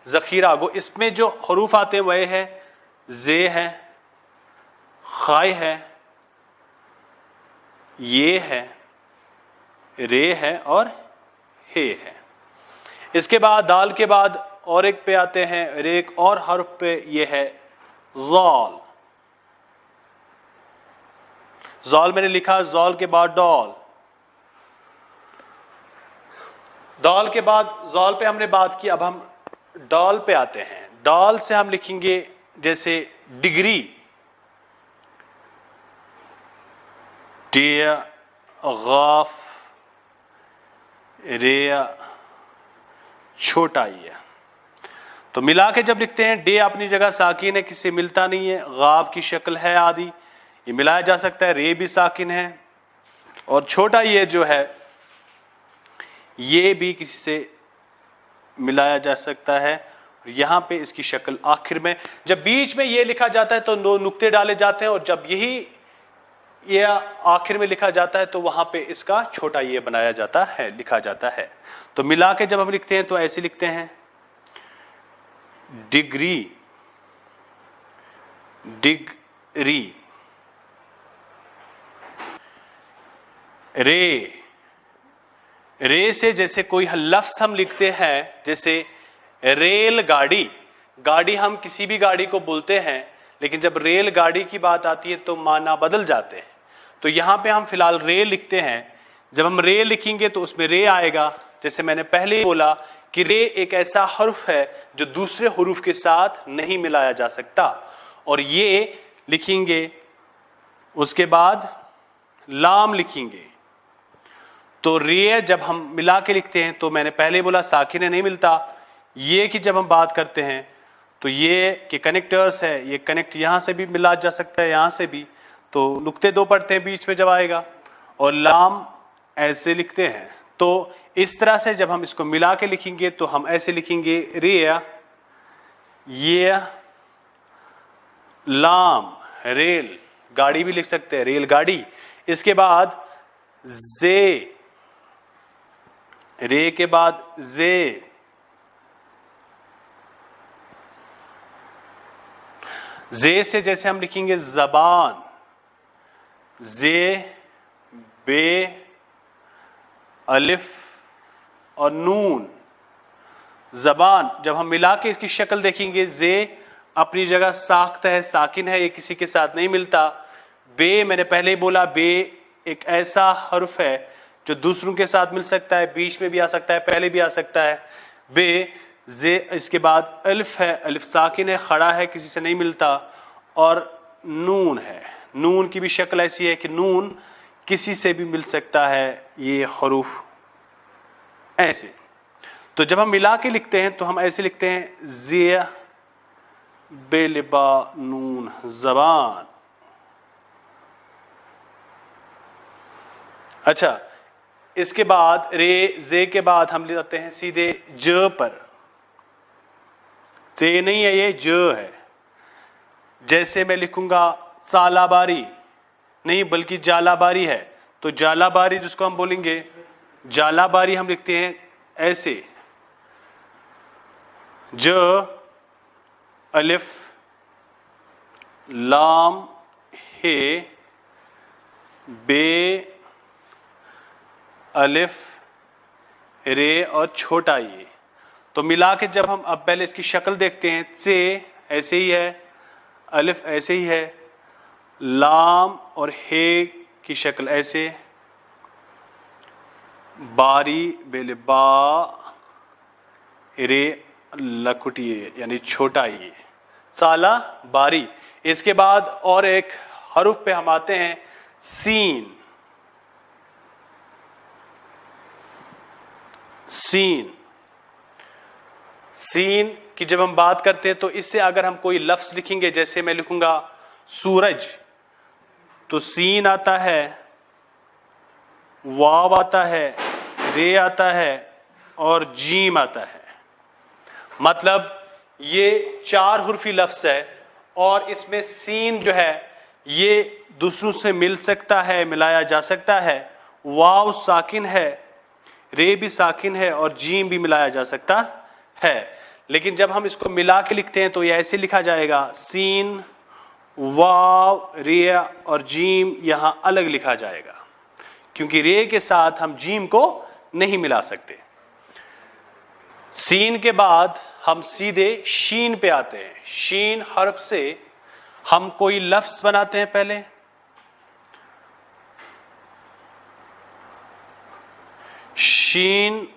जखीरा। वो इसमें जो हरूफ आते हैं वह है जे है, खाय है, ये है, रे है और हे है। इसके बाद दाल के बाद और एक पे आते हैं, एक और हर्फ पे ये है ज़ाल। ज़ाल मैंने लिखा, ज़ाल के बाद डॉल। डॉल के बाद ज़ाल पे हमने बात की, अब हम डॉल पे आते हैं। डॉल से हम लिखेंगे जैसे डिग्री, टिया गाफ रेया छोटा ये। तो मिला के जब लिखते हैं, डे अपनी जगह साकिन है, किससे मिलता नहीं है, गाफ की शक्ल है आदि, ये मिलाया जा सकता है, रे भी साकिन है और छोटा ये जो है ये भी किसी से मिलाया जा सकता है। यहां पे इसकी शक्ल आखिर में, जब बीच में ये लिखा जाता है तो 2 नुक्ते डाले जाते हैं और जब ये आखिर में लिखा जाता है तो वहां पे इसका छोटा ये बनाया जाता है, लिखा जाता है। तो मिला के जब हम लिखते हैं तो ऐसे लिखते हैं डिग्री डिग्री। रे, रे से जैसे कोई लफ्ज हम लिखते हैं, जैसे रेलगाड़ी, गाड़ी हम किसी भी गाड़ी को बोलते हैं, लेकिन जब रेलगाड़ी की बात आती है तो माना बदल जाते हैं। तो यहां पे हम फिलहाल रे लिखते हैं। जब हम रे लिखेंगे तो उसमें रे आएगा। जैसे मैंने पहले ही बोला कि रे एक ऐसा हर्फ है जो दूसरे हुरूफ के साथ नहीं मिलाया जा सकता, और ये लिखेंगे। उसके बाद लाम लिखेंगे। तो रे जब हम मिला के लिखते हैं तो मैंने पहले बोला साकिन नहीं मिलता। ये कि जब हम बात करते हैं तो ये कि कनेक्टर्स है, ये कनेक्ट यहां से भी मिला जा सकता है, यहां से भी, तो नुक्ते दो पड़ते हैं बीच में जब आएगा। और लाम ऐसे लिखते हैं। तो इस तरह से जब हम इसको मिला के लिखेंगे तो हम ऐसे लिखेंगे रे, ये लाम, रेल गाड़ी भी लिख सकते हैं, रेलगाड़ी। इसके बाद जे, रे के बाद जे, जे से जैसे हम लिखेंगे जबान, जे, बे, अलिफ और नून, जबान। जब हम मिला के इसकी शक्ल देखेंगे, जे अपनी जगह साख्त है, साकिन है, ये किसी के साथ नहीं मिलता। बे मैंने पहले ही बोला, बे एक ऐसा हर्फ है जो दूसरों के साथ मिल सकता है, बीच में भी आ सकता है, पहले भी आ सकता है। बे, जे, इसके बाद अलिफ है, अलिफ साकिन है, खड़ा है, किसी से नहीं मिलता। और नून है, नून की भी शक्ल ऐसी है कि नून किसी से भी मिल सकता है, ये हरूफ ऐसे। तो जब हम मिला के लिखते हैं तो हम ऐसे लिखते हैं जिया बेलिबा नून जबान। अच्छा, इसके बाद रे जे के बाद हम ले जाते हैं सीधे ज पर। जे नहीं है, ये ज है। जैसे मैं लिखूंगा सालाबारी, नहीं बल्कि जालाबारी है, तो जालाबारी जिसको हम बोलेंगे, जालाबारी हम लिखते हैं ऐसे, ज, अलिफ, लाम, हे, बे, अलिफ, रे और छोटा ये। तो मिला के जब हम अब पहले इसकी शक्ल देखते हैं, से ऐसे ही है, अलिफ ऐसे ही है, लाम और हे की शक्ल ऐसे, बारी बेलिबा रे लकुटिए यानी छोटा ये, साला बारी। इसके बाद और एक हरूफ पे हम आते हैं, सीन। सीन, सीन की जब हम बात करते हैं तो इससे अगर हम कोई लफ्ज लिखेंगे, जैसे मैं लिखूंगा सूरज, तो सीन आता है, वाव आता है, रे आता है और जीम आता है। मतलब ये चार हुर्फी लफ्ज है और इसमें सीन जो है ये दूसरों से मिल सकता है, मिलाया जा सकता है। वाव साकिन है, रे भी साकिन है और जीम भी मिलाया जा सकता है। लेकिन जब हम इसको मिला के लिखते हैं तो ये ऐसे लिखा जाएगा, सीन, वाव, रे और जीम यहां अलग लिखा जाएगा, क्योंकि रे के साथ हम जीम को नहीं मिला सकते। सीन के बाद हम सीधे शीन पे आते हैं। शीन हर्फ से हम कोई लफ्ज बनाते हैं पहले, शीन,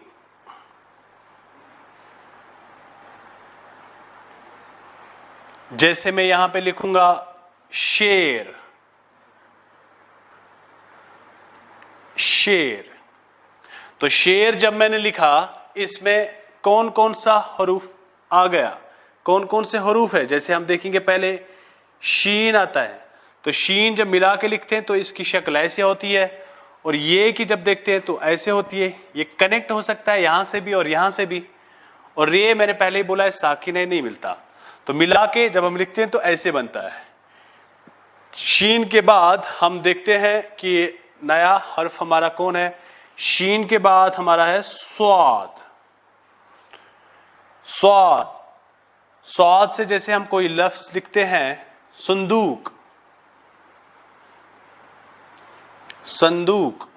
जैसे मैं यहां पे लिखूंगा शेर, शेर। तो शेर जब मैंने लिखा, इसमें कौन कौन सा हरूफ आ गया, कौन कौन से हरूफ है, जैसे हम देखेंगे पहले शीन आता है। तो शीन जब मिला के लिखते हैं तो इसकी शक्ल ऐसे होती है, और ये कि जब देखते हैं तो ऐसे होती है। ये कनेक्ट हो सकता है यहां से भी और यहां से भी। और रे मैंने पहले ही बोला है साकिन है, नहीं मिलता। तो मिला के जब हम लिखते हैं तो ऐसे बनता है। शीन के बाद हम देखते हैं कि नया हर्फ हमारा कौन है। शीन के बाद हमारा है स्वाद। स्वाद, स्वाद से जैसे हम कोई लफ्ज लिखते हैं, संदूक, संदूक।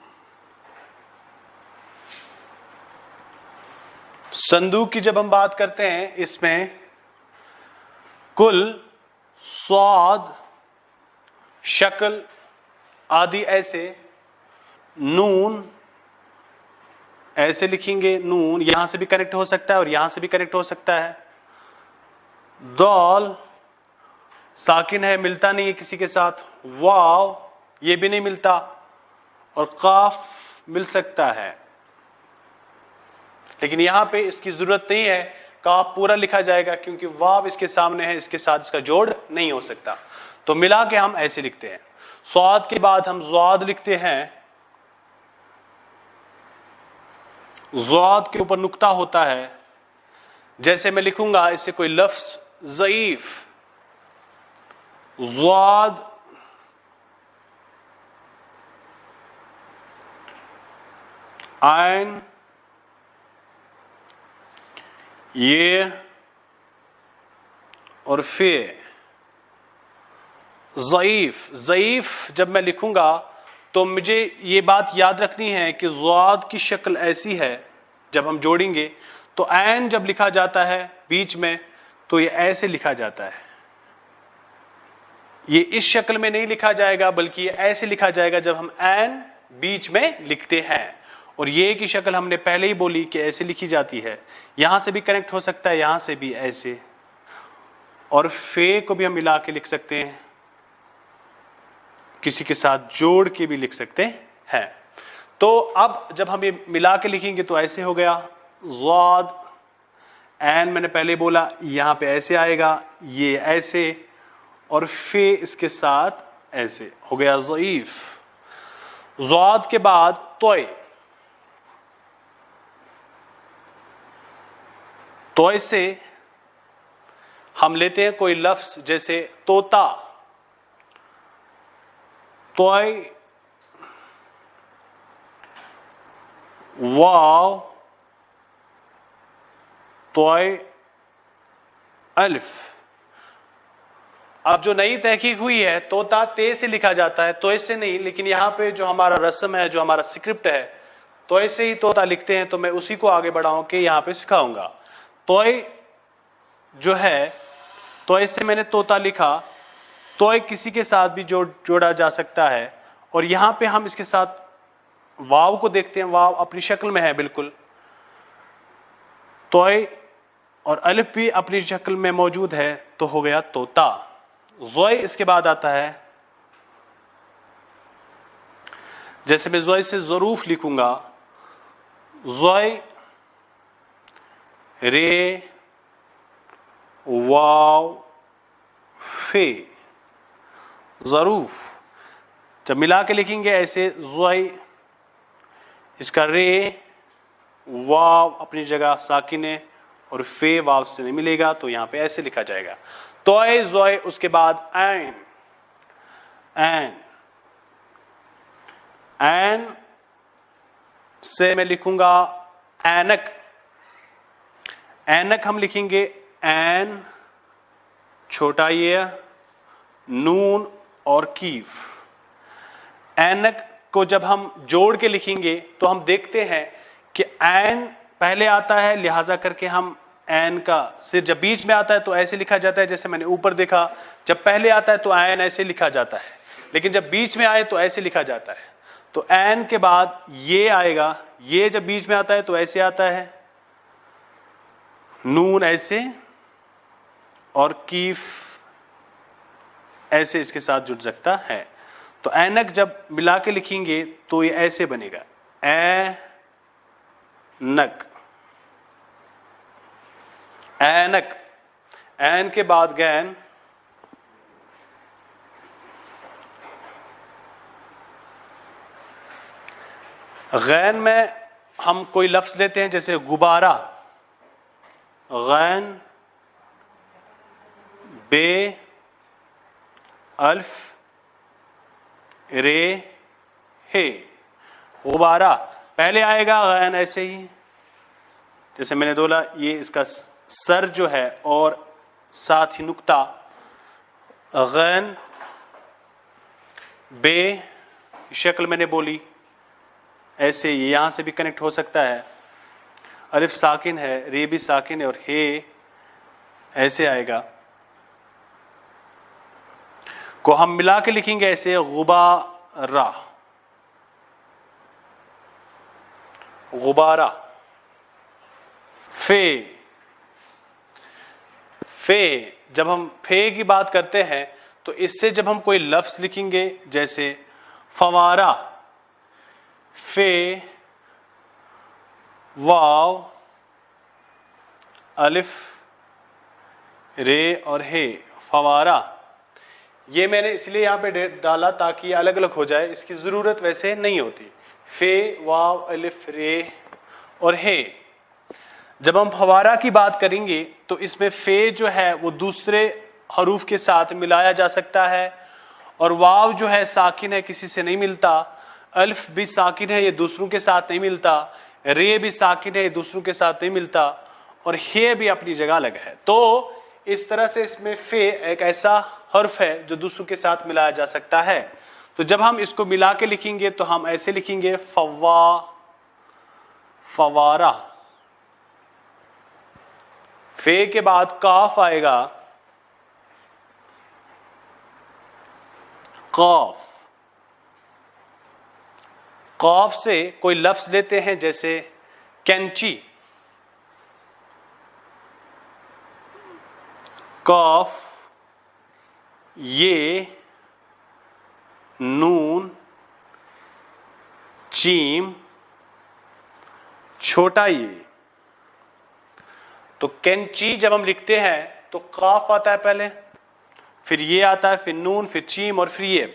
संदूक की जब हम बात करते हैं, इसमें कुल, स्वाद, शक्ल आदि ऐसे, नून ऐसे लिखेंगे, नून यहां से भी कनेक्ट हो सकता है और यहां से भी कनेक्ट हो सकता है। दौल साकिन है, मिलता नहीं है किसी के साथ। वाव ये भी नहीं मिलता, और काफ मिल सकता है, लेकिन यहां पे इसकी जरूरत नहीं है, काफ पूरा लिखा जाएगा क्योंकि वाव इसके सामने है, इसके साथ इसका जोड़ नहीं हो सकता। तो मिला के हम ऐसे लिखते हैं। स्वाद के बाद हम ज़्वाद लिखते हैं। ज़्वाद के ऊपर नुक्ता होता है। जैसे मैं लिखूंगा इससे कोई लफ्ज ज़ईफ, ज़्वाद आइन ये और फे। ज़ईफ, ज़ईफ जब मैं लिखूंगा तो मुझे ये बात याद रखनी है कि ज़्वाद की शक्ल ऐसी है, जब हम जोड़ेंगे तो ऐन जब लिखा जाता है बीच में तो ये ऐसे लिखा जाता है। ये इस शक्ल में नहीं लिखा जाएगा, बल्कि ये ऐसे लिखा जाएगा जब हम ऐन बीच में लिखते हैं। और ये की शक्ल हमने पहले ही बोली कि ऐसे लिखी जाती है। यहां से भी कनेक्ट हो सकता है, यहां से भी ऐसे, और फे को भी हम मिला के लिख सकते हैं, किसी के साथ जोड़ के भी लिख सकते हैं। तो अब जब हम ये मिला के लिखेंगे तो ऐसे हो गया ज़्वाद, ऐन मैंने पहले बोला यहां पे ऐसे आएगा, ये ऐसे, और फे इसके साथ ऐसे हो गया ज़ईफ। ज़्वाद के बाद तोय, तोय से हम लेते हैं कोई लफ्ज, जैसे तोता, तोय, वाव, तोय, अल्फ। अब जो नई तहकीक हुई है, तोता ते से लिखा जाता है, तोय से नहीं, लेकिन यहां पे जो हमारा रस्म है, जो हमारा स्क्रिप्ट है, तोय से ही तोता लिखते हैं, तो मैं उसी को आगे बढ़ाऊं के यहां पे सिखाऊंगा। तोय जो है, तोय से मैंने तोता लिखा, तोय किसी के साथ भी जोड़ा जा सकता है। और यहां पे हम इसके साथ वाव को देखते हैं, वाव अपनी शक्ल में है बिल्कुल, तोय, और अलिफ भी अपनी शक्ल में मौजूद है, तो हो गया तोता। ज़ोय इसके बाद आता है, जैसे मैं ज़ोय से ज़रूफ लिखूंगा, ज़ोय, रे, वाव, फे, ज़रूफ। जब मिला के लिखेंगे ऐसे, ज़ोय, इसका रे, वाव अपनी जगह साकिन है, और फे वाव से नहीं मिलेगा, तो यहां पे ऐसे लिखा जाएगा तोय, ज़ोय। उसके बाद ऐन, ऐन, ऐन से मैं लिखूंगा ऐनक। ऐनक हम लिखेंगे ऐन, छोटा ये, नून और कीफ। ऐनक को जब हम जोड़ के लिखेंगे तो हम देखते हैं कि ऐन पहले आता है, लिहाजा करके हम ऐन का सिर जब बीच में आता है तो ऐसे लिखा जाता है, जैसे मैंने ऊपर देखा, जब पहले आता है तो ऐन ऐसे लिखा जाता है, लेकिन जब बीच में आए तो ऐसे लिखा जाता है। तो ऐन के बाद ये आएगा, ये जब बीच में आता है तो ऐसे आता है, नून ऐसे, और कीफ ऐसे इसके साथ जुड़ सकता है। तो ऐनक जब मिला के लिखेंगे तो ये ऐसे बनेगा, नक, ऐनक। ऐन के बाद गैन, गैन में हम कोई लफ्ज लेते हैं, जैसे गुब्बारा, गैन, बे, अल्फ, रे, हे, गुब्बारा। पहले आएगा गैन ऐसे ही, जैसे मैंने बोला, ये इसका सर जो है और साथ ही नुक्ता, गैन, बे, शक्ल मैंने बोली ऐसे, यहां से भी कनेक्ट हो सकता है। अलिफ साकिन है, रे भी साकिन है और हे ऐसे आएगा, को हम मिला के लिखेंगे ऐसे गुबारा, गुबारा। फे, फे, जब हम फे की बात करते हैं तो इससे जब हम कोई लफ्ज लिखेंगे जैसे फवारा, फे वाव अलिफ रे और हे, फवारा। ये मैंने इसलिए यहां पे डाला ताकि अलग अलग हो जाए, इसकी जरूरत वैसे नहीं होती। फे वाव अलिफ रे और हे। जब हम फवारा की बात करेंगे तो इसमें फे जो है वो दूसरे हरूफ के साथ मिलाया जा सकता है, और वाव जो है साकिन है, किसी से नहीं मिलता। अल्फ भी साकिन है, ये दूसरों के साथ नहीं मिलता। रे भी साकिन है, ये दूसरों के साथ नहीं मिलता। और हे भी अपनी जगह अलग है। तो इस तरह से इसमें फे एक ऐसा हर्फ है जो दूसरों के साथ मिलाया जा सकता है। तो जब हम इसको मिला के लिखेंगे तो हम ऐसे लिखेंगे फवारा। फे के बाद काफ आएगा, काफ। काफ से कोई लफ्ज लेते हैं जैसे कैंची, काफ, ये, नून, चीम, छोटा ये। तो कैंची जब हम लिखते हैं तो काफ आता है पहले, फिर ये आता है, फिर नून, फिर चीम और फिर ये।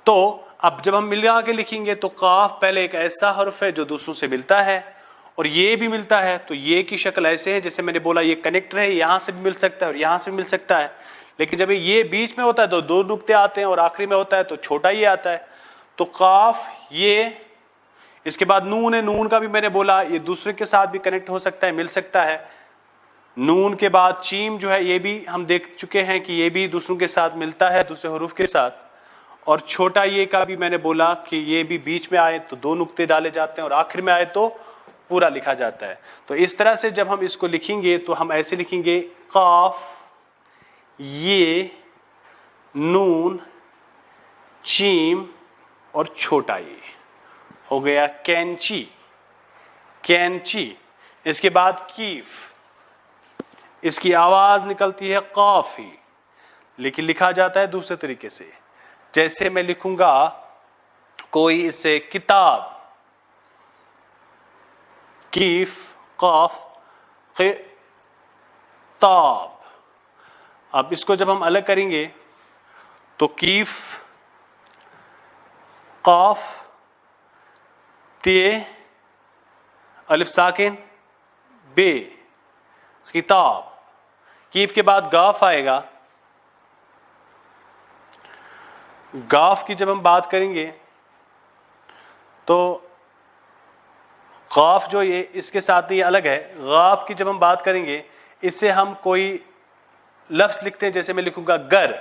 तो अब जब हम मिला के लिखेंगे तो काफ पहले एक ऐसा हर्फ है जो दूसरों से मिलता है, और ये भी मिलता है। तो ये की शक्ल ऐसे है, जैसे मैंने बोला ये कनेक्टर है, यहां से भी मिल सकता है और यहां से भी मिल सकता है। लेकिन जब ये बीच में होता है तो दो नुक्ते आते हैं, और आखिरी में होता है तो छोटा ये आता है। तो काफ ये, इसके बाद नून है, नून का भी मैंने बोला ये दूसरे के साथ भी कनेक्ट हो सकता है, मिल सकता है। नून के बाद चीम जो है, ये भी हम देख चुके हैं कि ये भी दूसरों के साथ मिलता है, दूसरे हरूफ के साथ। और छोटा ये का भी मैंने बोला कि ये भी बीच में आए तो दो नुक्ते डाले जाते हैं, और आखिर में आए तो पूरा लिखा जाता है। तो इस तरह से जब हम इसको लिखेंगे तो हम ऐसे लिखेंगे काफ, ये, नून, चीम और छोटा ये। हो गया कैंची, कैंची। इसके बाद कीफ, इसकी आवाज निकलती है काफी, लेकिन लिखा जाता है दूसरे तरीके से। जैसे मैं लिखूंगा कोई इसे किताब, कीफ काफ किताब। अब इसको जब हम अलग करेंगे तो कीफ काफ ते अलिफ साकिन बे, किताब। कीफ के बाद गाफ आएगा। गाफ की जब हम बात करेंगे तो गाफ जो ये इसके साथ ये अलग है। गाफ की जब हम बात करेंगे, इससे हम कोई लफ्ज लिखते हैं, जैसे मैं लिखूंगा गर,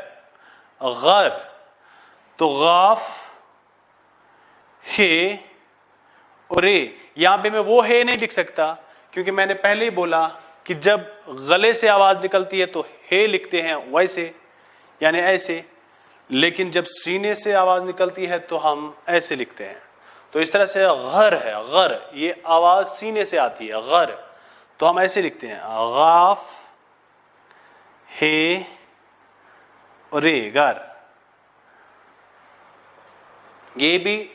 गर। तो गाफ, हे और रे। यहां पे मैं वो हे नहीं लिख सकता, क्योंकि मैंने पहले ही बोला कि जब गले से आवाज निकलती है तो हे लिखते हैं वैसे, यानी ऐसे। लेकिन जब सीने से आवाज निकलती है तो हम ऐसे लिखते हैं। तो इस तरह से गर है, गर, ये आवाज सीने से आती है, गर। तो हम ऐसे लिखते हैं गाफ, हे और रे, गर। ये भी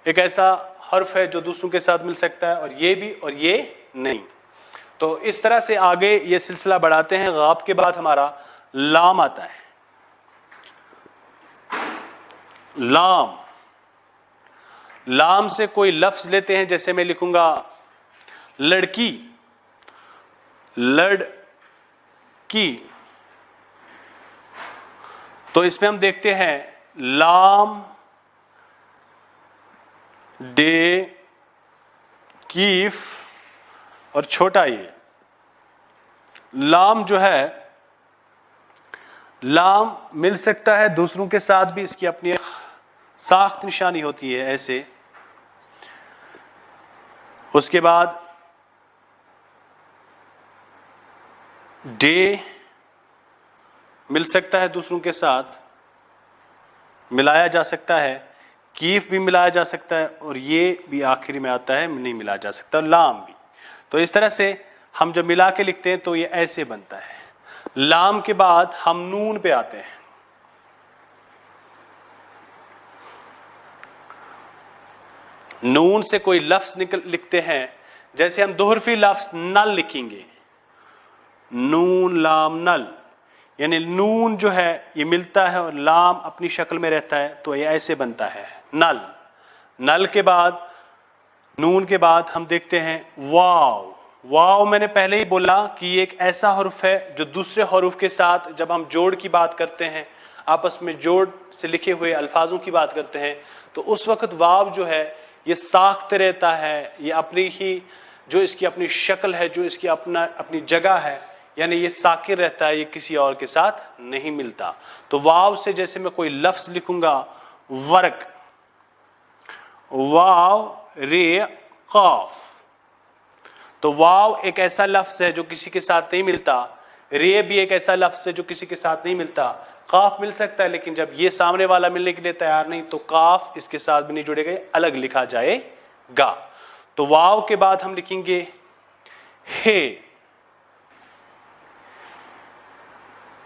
एक ऐसा हर्फ है जो दूसरों के साथ मिल सकता है, और ये भी और ये नहीं। तो इस तरह से आगे ये सिलसिला बढ़ाते हैं। गाफ के बाद हमारा लाम आता है। लाम, लाम से कोई लफ्ज लेते हैं, जैसे मैं लिखूंगा लड़की, लड़की। तो इसमें हम देखते हैं लाम, डे, कीफ और छोटा ये। लाम जो है, लाम मिल सकता है दूसरों के साथ भी, इसकी अपनी साख्त निशानी होती है ऐसे। उसके बाद डे मिल सकता है दूसरों के साथ, मिलाया जा सकता है, कीफ भी मिलाया जा सकता है, और ये भी आखिरी में आता है, नहीं मिलाया जा सकता, लाम भी। तो इस तरह से हम जब मिला के लिखते हैं तो ये ऐसे बनता है। लाम के बाद हम नून पे आते हैं। नून से कोई लफ्ज लिखते हैं, जैसे हम दोहरफी लफ्ज नल लिखेंगे, नून लाम नल, यानी नून जो है ये मिलता है और लाम अपनी शक्ल में रहता है, तो ये ऐसे बनता है नल। नल के बाद, नून के बाद हम देखते हैं वाव। वाव मैंने पहले ही बोला कि ये एक ऐसा हरुफ है जो दूसरे हरुफ के साथ जब हम जोड़ की बात करते हैं, आपस में जोड़ से लिखे हुए अल्फाजों की बात करते हैं, तो उस वक्त वाव जो है ये साख्त रहता है, ये अपनी ही जो इसकी अपनी शक्ल है, जो इसकी अपनी जगह है, यानी ये साकिर रहता है, ये किसी और के साथ नहीं मिलता। तो वाव से जैसे मैं कोई लफ्ज लिखूंगा, वर्क, वाव रे काफ, तो वाव एक ऐसा लफ्ज है जो किसी के साथ नहीं मिलता, रे भी एक ऐसा लफ्ज है जो किसी के साथ नहीं मिलता, काफ मिल सकता है, लेकिन जब ये सामने वाला मिलने के लिए तैयार नहीं, तो काफ इसके साथ भी नहीं जुड़ेगा, अलग लिखा जाएगा। तो वाव के बाद हम लिखेंगे हे।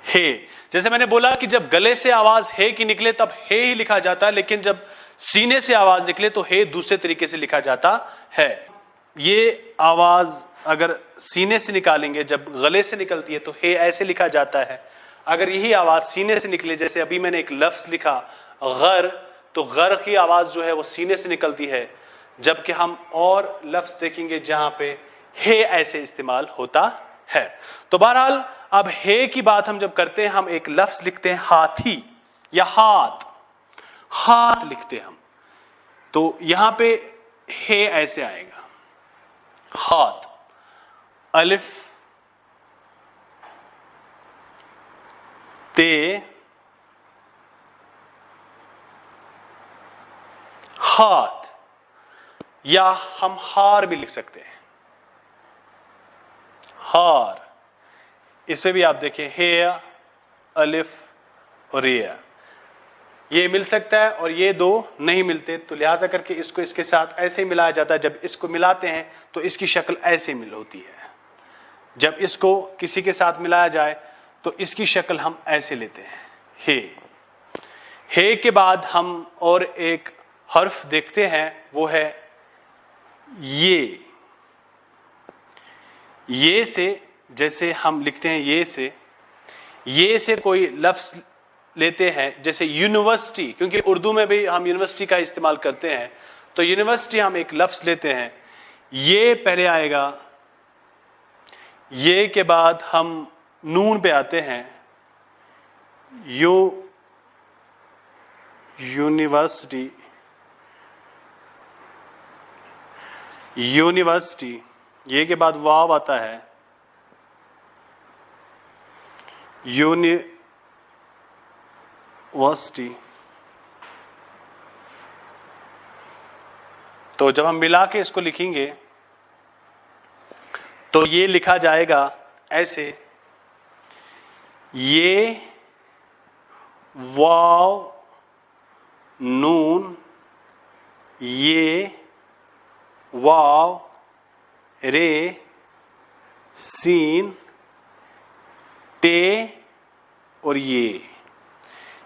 हे, जैसे मैंने बोला कि जब गले से आवाज हे की निकले तब हे ही लिखा जाता है, लेकिन जब सीने से आवाज निकले तो हे दूसरे तरीके से लिखा जाता है। ये आवाज अगर सीने से निकालेंगे, जब गले से निकलती है तो हे ऐसे लिखा जाता है। अगर यही आवाज सीने से निकले, जैसे अभी मैंने एक लफ्ज लिखा गर, तो गर की आवाज जो है वो सीने से निकलती है, जबकि हम और लफ्ज देखेंगे जहां पे हे ऐसे इस्तेमाल होता है। तो बहरहाल अब हे की बात हम जब करते हैं, हम एक लफ्ज लिखते हैं हाथी या हाथ, हाथ लिखते हैं हम, तो यहां पे हे ऐसे आएगा, हाथ, अलिफ ते, हाथ, या हम हार भी लिख सकते हैं, हार। इसमें भी आप देखें हे, अलिफ और ये मिल सकता है और ये दो नहीं मिलते, तो लिहाजा करके इसको इसके साथ ऐसे ही मिलाया जाता है। जब इसको मिलाते हैं तो इसकी शक्ल ऐसे मिल होती है, जब इसको किसी के साथ मिलाया जाए तो इसकी शक्ल हम ऐसे लेते हैं, हे। हे के बाद हम और एक हर्फ देखते हैं, वो है ये। ये से जैसे हम लिखते हैं ये से कोई लफ्ज लेते हैं, जैसे यूनिवर्सिटी, क्योंकि उर्दू में भी हम यूनिवर्सिटी का इस्तेमाल करते हैं, तो यूनिवर्सिटी हम एक लफ्ज लेते हैं, ये पहले आएगा, ये के बाद हम नून पे आते हैं, यूनिवर्सिटी, यूनिवर्सिटी, ये के बाद वाव आता है, यूनिवर्सिटी। तो जब हम मिला के इसको लिखेंगे तो ये लिखा जाएगा ऐसे, ये वाव नून, ये वाव रे सीन ते और ये,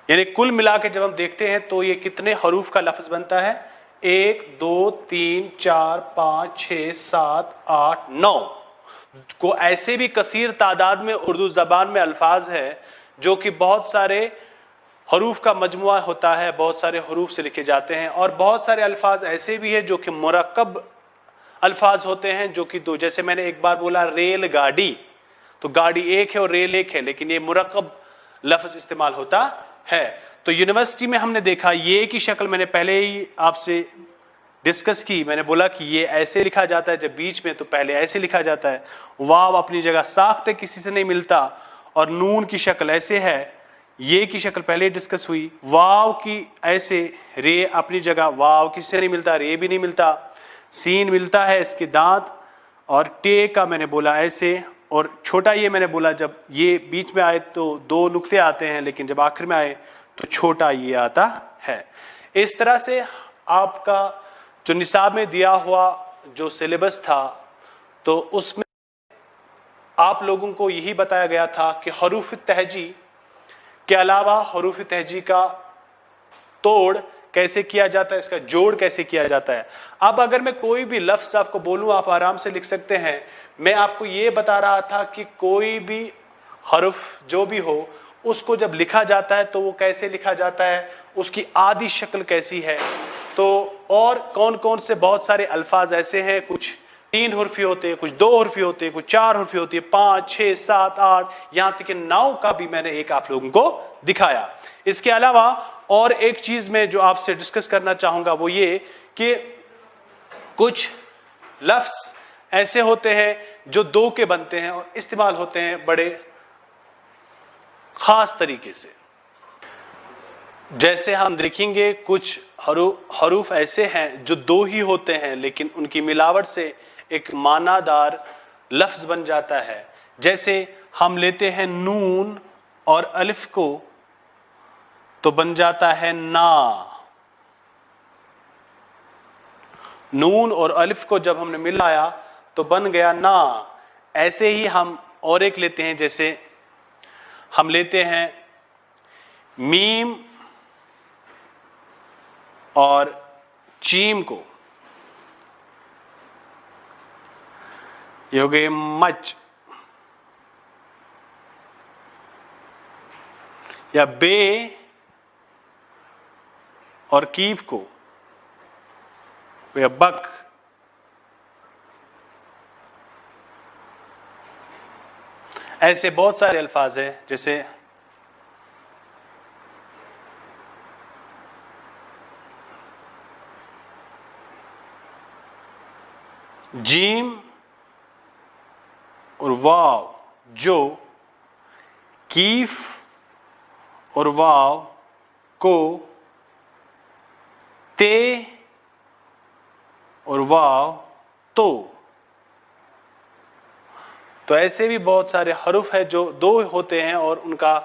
यानी कुल मिला के जब हम देखते हैं तो ये कितने हरूफ का लफ्ज बनता है, 1 2 3 4 5 6 7 8 9 को ऐसे भी कसीर तादाद में उर्दू जबान में अल्फाज है जो कि बहुत सारे हरूफ का मजमुआ होता है, बहुत सारे हरूफ से लिखे जाते हैं, और बहुत सारे अल्फाज ऐसे भी है जो कि मुरक्कब अल्फाज होते हैं, जो कि दो, जैसे मैंने एक बार बोला रेलगाड़ी, तो गाड़ी एक है और रेल एक है, लेकिन ये मुरक्कब लफ्ज इस्तेमाल होता है। तो यूनिवर्सिटी में हमने देखा ये की शक्ल मैंने पहले ही आपसे डिस्कस की, मैंने बोला कि ये ऐसे लिखा जाता है, जब बीच में तो पहले ऐसे लिखा जाता है, वाव अपनी जगह साख्त किसी से नहीं मिलता, और नून की शक्ल ऐसे है, ये की शक्ल पहले डिस्कस हुई, वाव की ऐसे, रे अपनी जगह, वाव किसी से नहीं मिलता, रे भी नहीं मिलता, सीन मिलता है इसके दांत, और टे का मैंने बोला ऐसे, और छोटा ये मैंने बोला जब ये बीच में आए तो 2 नुक्ते आते हैं, लेकिन जब आखिर में आए तो छोटा ये आता है। इस तरह से आपका जो निसाब में दिया हुआ जो सिलेबस था, तो उसमें आप लोगों को यही बताया गया था कि हरूफ तहजी के अलावा हरूफ तहजी का तोड़ कैसे किया जाता है, इसका जोड़ कैसे किया जाता है। अब अगर मैं कोई भी लफ्ज आपको बोलूं, आप आराम से लिख सकते हैं। मैं आपको ये बता रहा था कि कोई भी हर्फ जो भी हो, उसको जब लिखा जाता है तो वो कैसे लिखा जाता है, उसकी आदि शक्ल कैसी है। तो और कौन कौन से बहुत सारे अल्फाज ऐसे हैं, कुछ 3 हुर्फी होते हैं, कुछ 2 हुर्फी होते हैं, कुछ 4 हुर्फी होती है, 5, 6, 7, 8, यहां तक कि 9 का भी मैंने एक आप लोगों को दिखाया। इसके अलावा और एक चीज मैं जो आपसे डिस्कस करना चाहूंगा वो ये कि कुछ लफ्ज ऐसे होते हैं जो 2 के बनते हैं और इस्तेमाल होते हैं बड़े खास तरीके से। जैसे हम देखेंगे कुछ हरूफ ऐसे हैं जो 2 ही होते हैं, लेकिन उनकी मिलावट से एक मानादार लफ्ज बन जाता है। जैसे हम लेते हैं नून और अलिफ को, तो बन जाता है ना। नून और अलिफ को जब हमने मिलाया तो बन गया ना। ऐसे ही हम और एक लेते हैं, जैसे हम लेते हैं मीम और चीम को, ये हो गए मच, या बे और कीफ को, या बक। ऐसे बहुत सारे अल्फाज हैं, जैसे जीम और वाव, जो कीफ और वाव को ते और वाव तो ऐसे भी बहुत सारे हरूफ है जो 2 होते हैं और उनका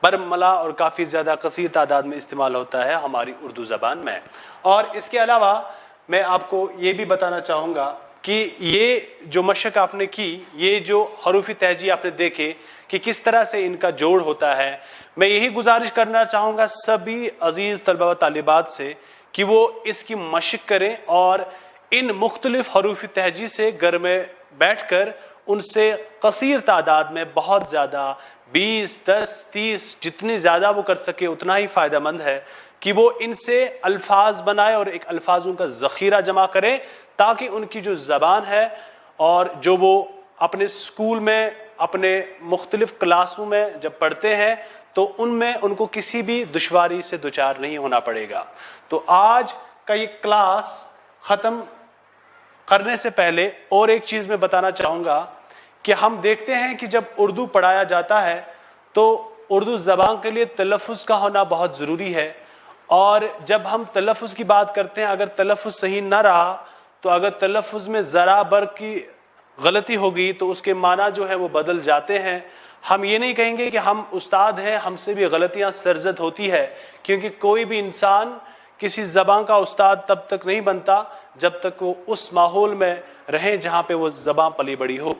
बरमला और काफी ज्यादा कसीर तादाद में इस्तेमाल होता है हमारी उर्दू जबान में। और इसके अलावा मैं आपको ये भी बताना चाहूंगा कि ये जो मशक आपने की, ये जो हरूफी तहजी आपने देखे कि किस तरह से इनका जोड़ होता है, मैं यही गुजारिश करना चाहूंगा सभी अजीज तलबा व तालिबात से कि वो इसकी मशक करें और इन मुख्तलिफ हरूफी तहजी से घर में बैठकर उनसे कसीर तादाद में बहुत ज्यादा 20, 10, 30 जितनी ज्यादा वो कर सके उतना ही फायदेमंद है कि वो इनसे अल्फाज बनाए और एक अल्फाजों का जखीरा जमा करे, ताकि उनकी जो जबान है और जो वो अपने स्कूल में अपने मुख्तलिफ क्लासों में जब पढ़ते हैं तो उनमें उनको किसी भी दुश्वारी से दुचार नहीं होना पड़ेगा। तो आज का ये क्लास खत्म करने से पहले और एक चीज मैं बताना चाहूंगा कि हम देखते हैं कि जब उर्दू पढ़ाया जाता है तो उर्दू जबान के लिए तलफ़ुज़ का होना बहुत ज़रूरी है। और जब हम तलफ़ुज़ की बात करते हैं, अगर तलफ़ुज़ सही ना रहा तो अगर तलफ़ुज़ में ज़रा बर की गलती होगी तो उसके माना जो है वो बदल जाते हैं। हम ये नहीं कहेंगे कि हम उस्ताद हैं, हमसे भी गलतियां सरजद होती है, क्योंकि कोई भी इंसान किसी ज़बान का उस्ताद तब तक नहीं बनता जब तक वो उस माहौल में रहे जहां पे वो ज़बान पली बड़ी हो।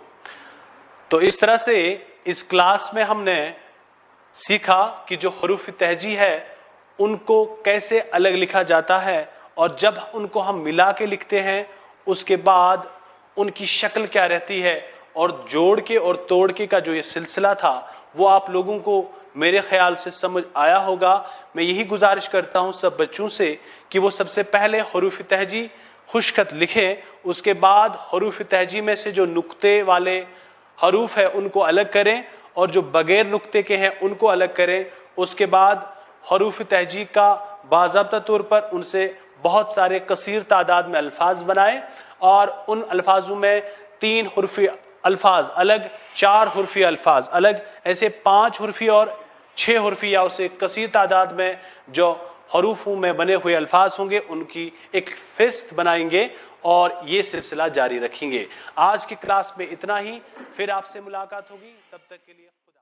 तो इस तरह से इस क्लास में हमने सीखा कि जो हरूफ तहजी है उनको कैसे अलग लिखा जाता है, और जब उनको हम मिला के लिखते हैं उसके बाद उनकी शक्ल क्या रहती है, और जोड़ के और तोड़ के का जो ये सिलसिला था वो आप लोगों को मेरे ख्याल से समझ आया होगा। मैं यही गुजारिश करता हूं सब बच्चों से कि वो सबसे पहले हरूफ तहजी खुशखत लिखें, उसके बाद हरूफ तहजी में से जो नुक्ते वाले हरूफ है उनको अलग करें और जो बगैर नुक्ते के हैं उनको अलग करें। उसके बाद हरूफ तहजी का बाज़ाब्ता तौर पर उनसे बहुत सारे कसीर तादाद में अल्फाज बनाएं और उन अल्फाजों में 3 हुर्फी अल्फाज अलग, 4 हुर्फी अल्फाज अलग, ऐसे 5 हुर्फी और 6 हुर्फी या उसे कसीर तादाद में जो हरूफों में बने हुए अल्फाज होंगे उनकी एक फ़हरिस्त बनाएंगे और ये सिलसिला जारी रखेंगे। आज की क्लास में इतना ही। फिर आपसे मुलाकात होगी, तब तक के लिए खुदा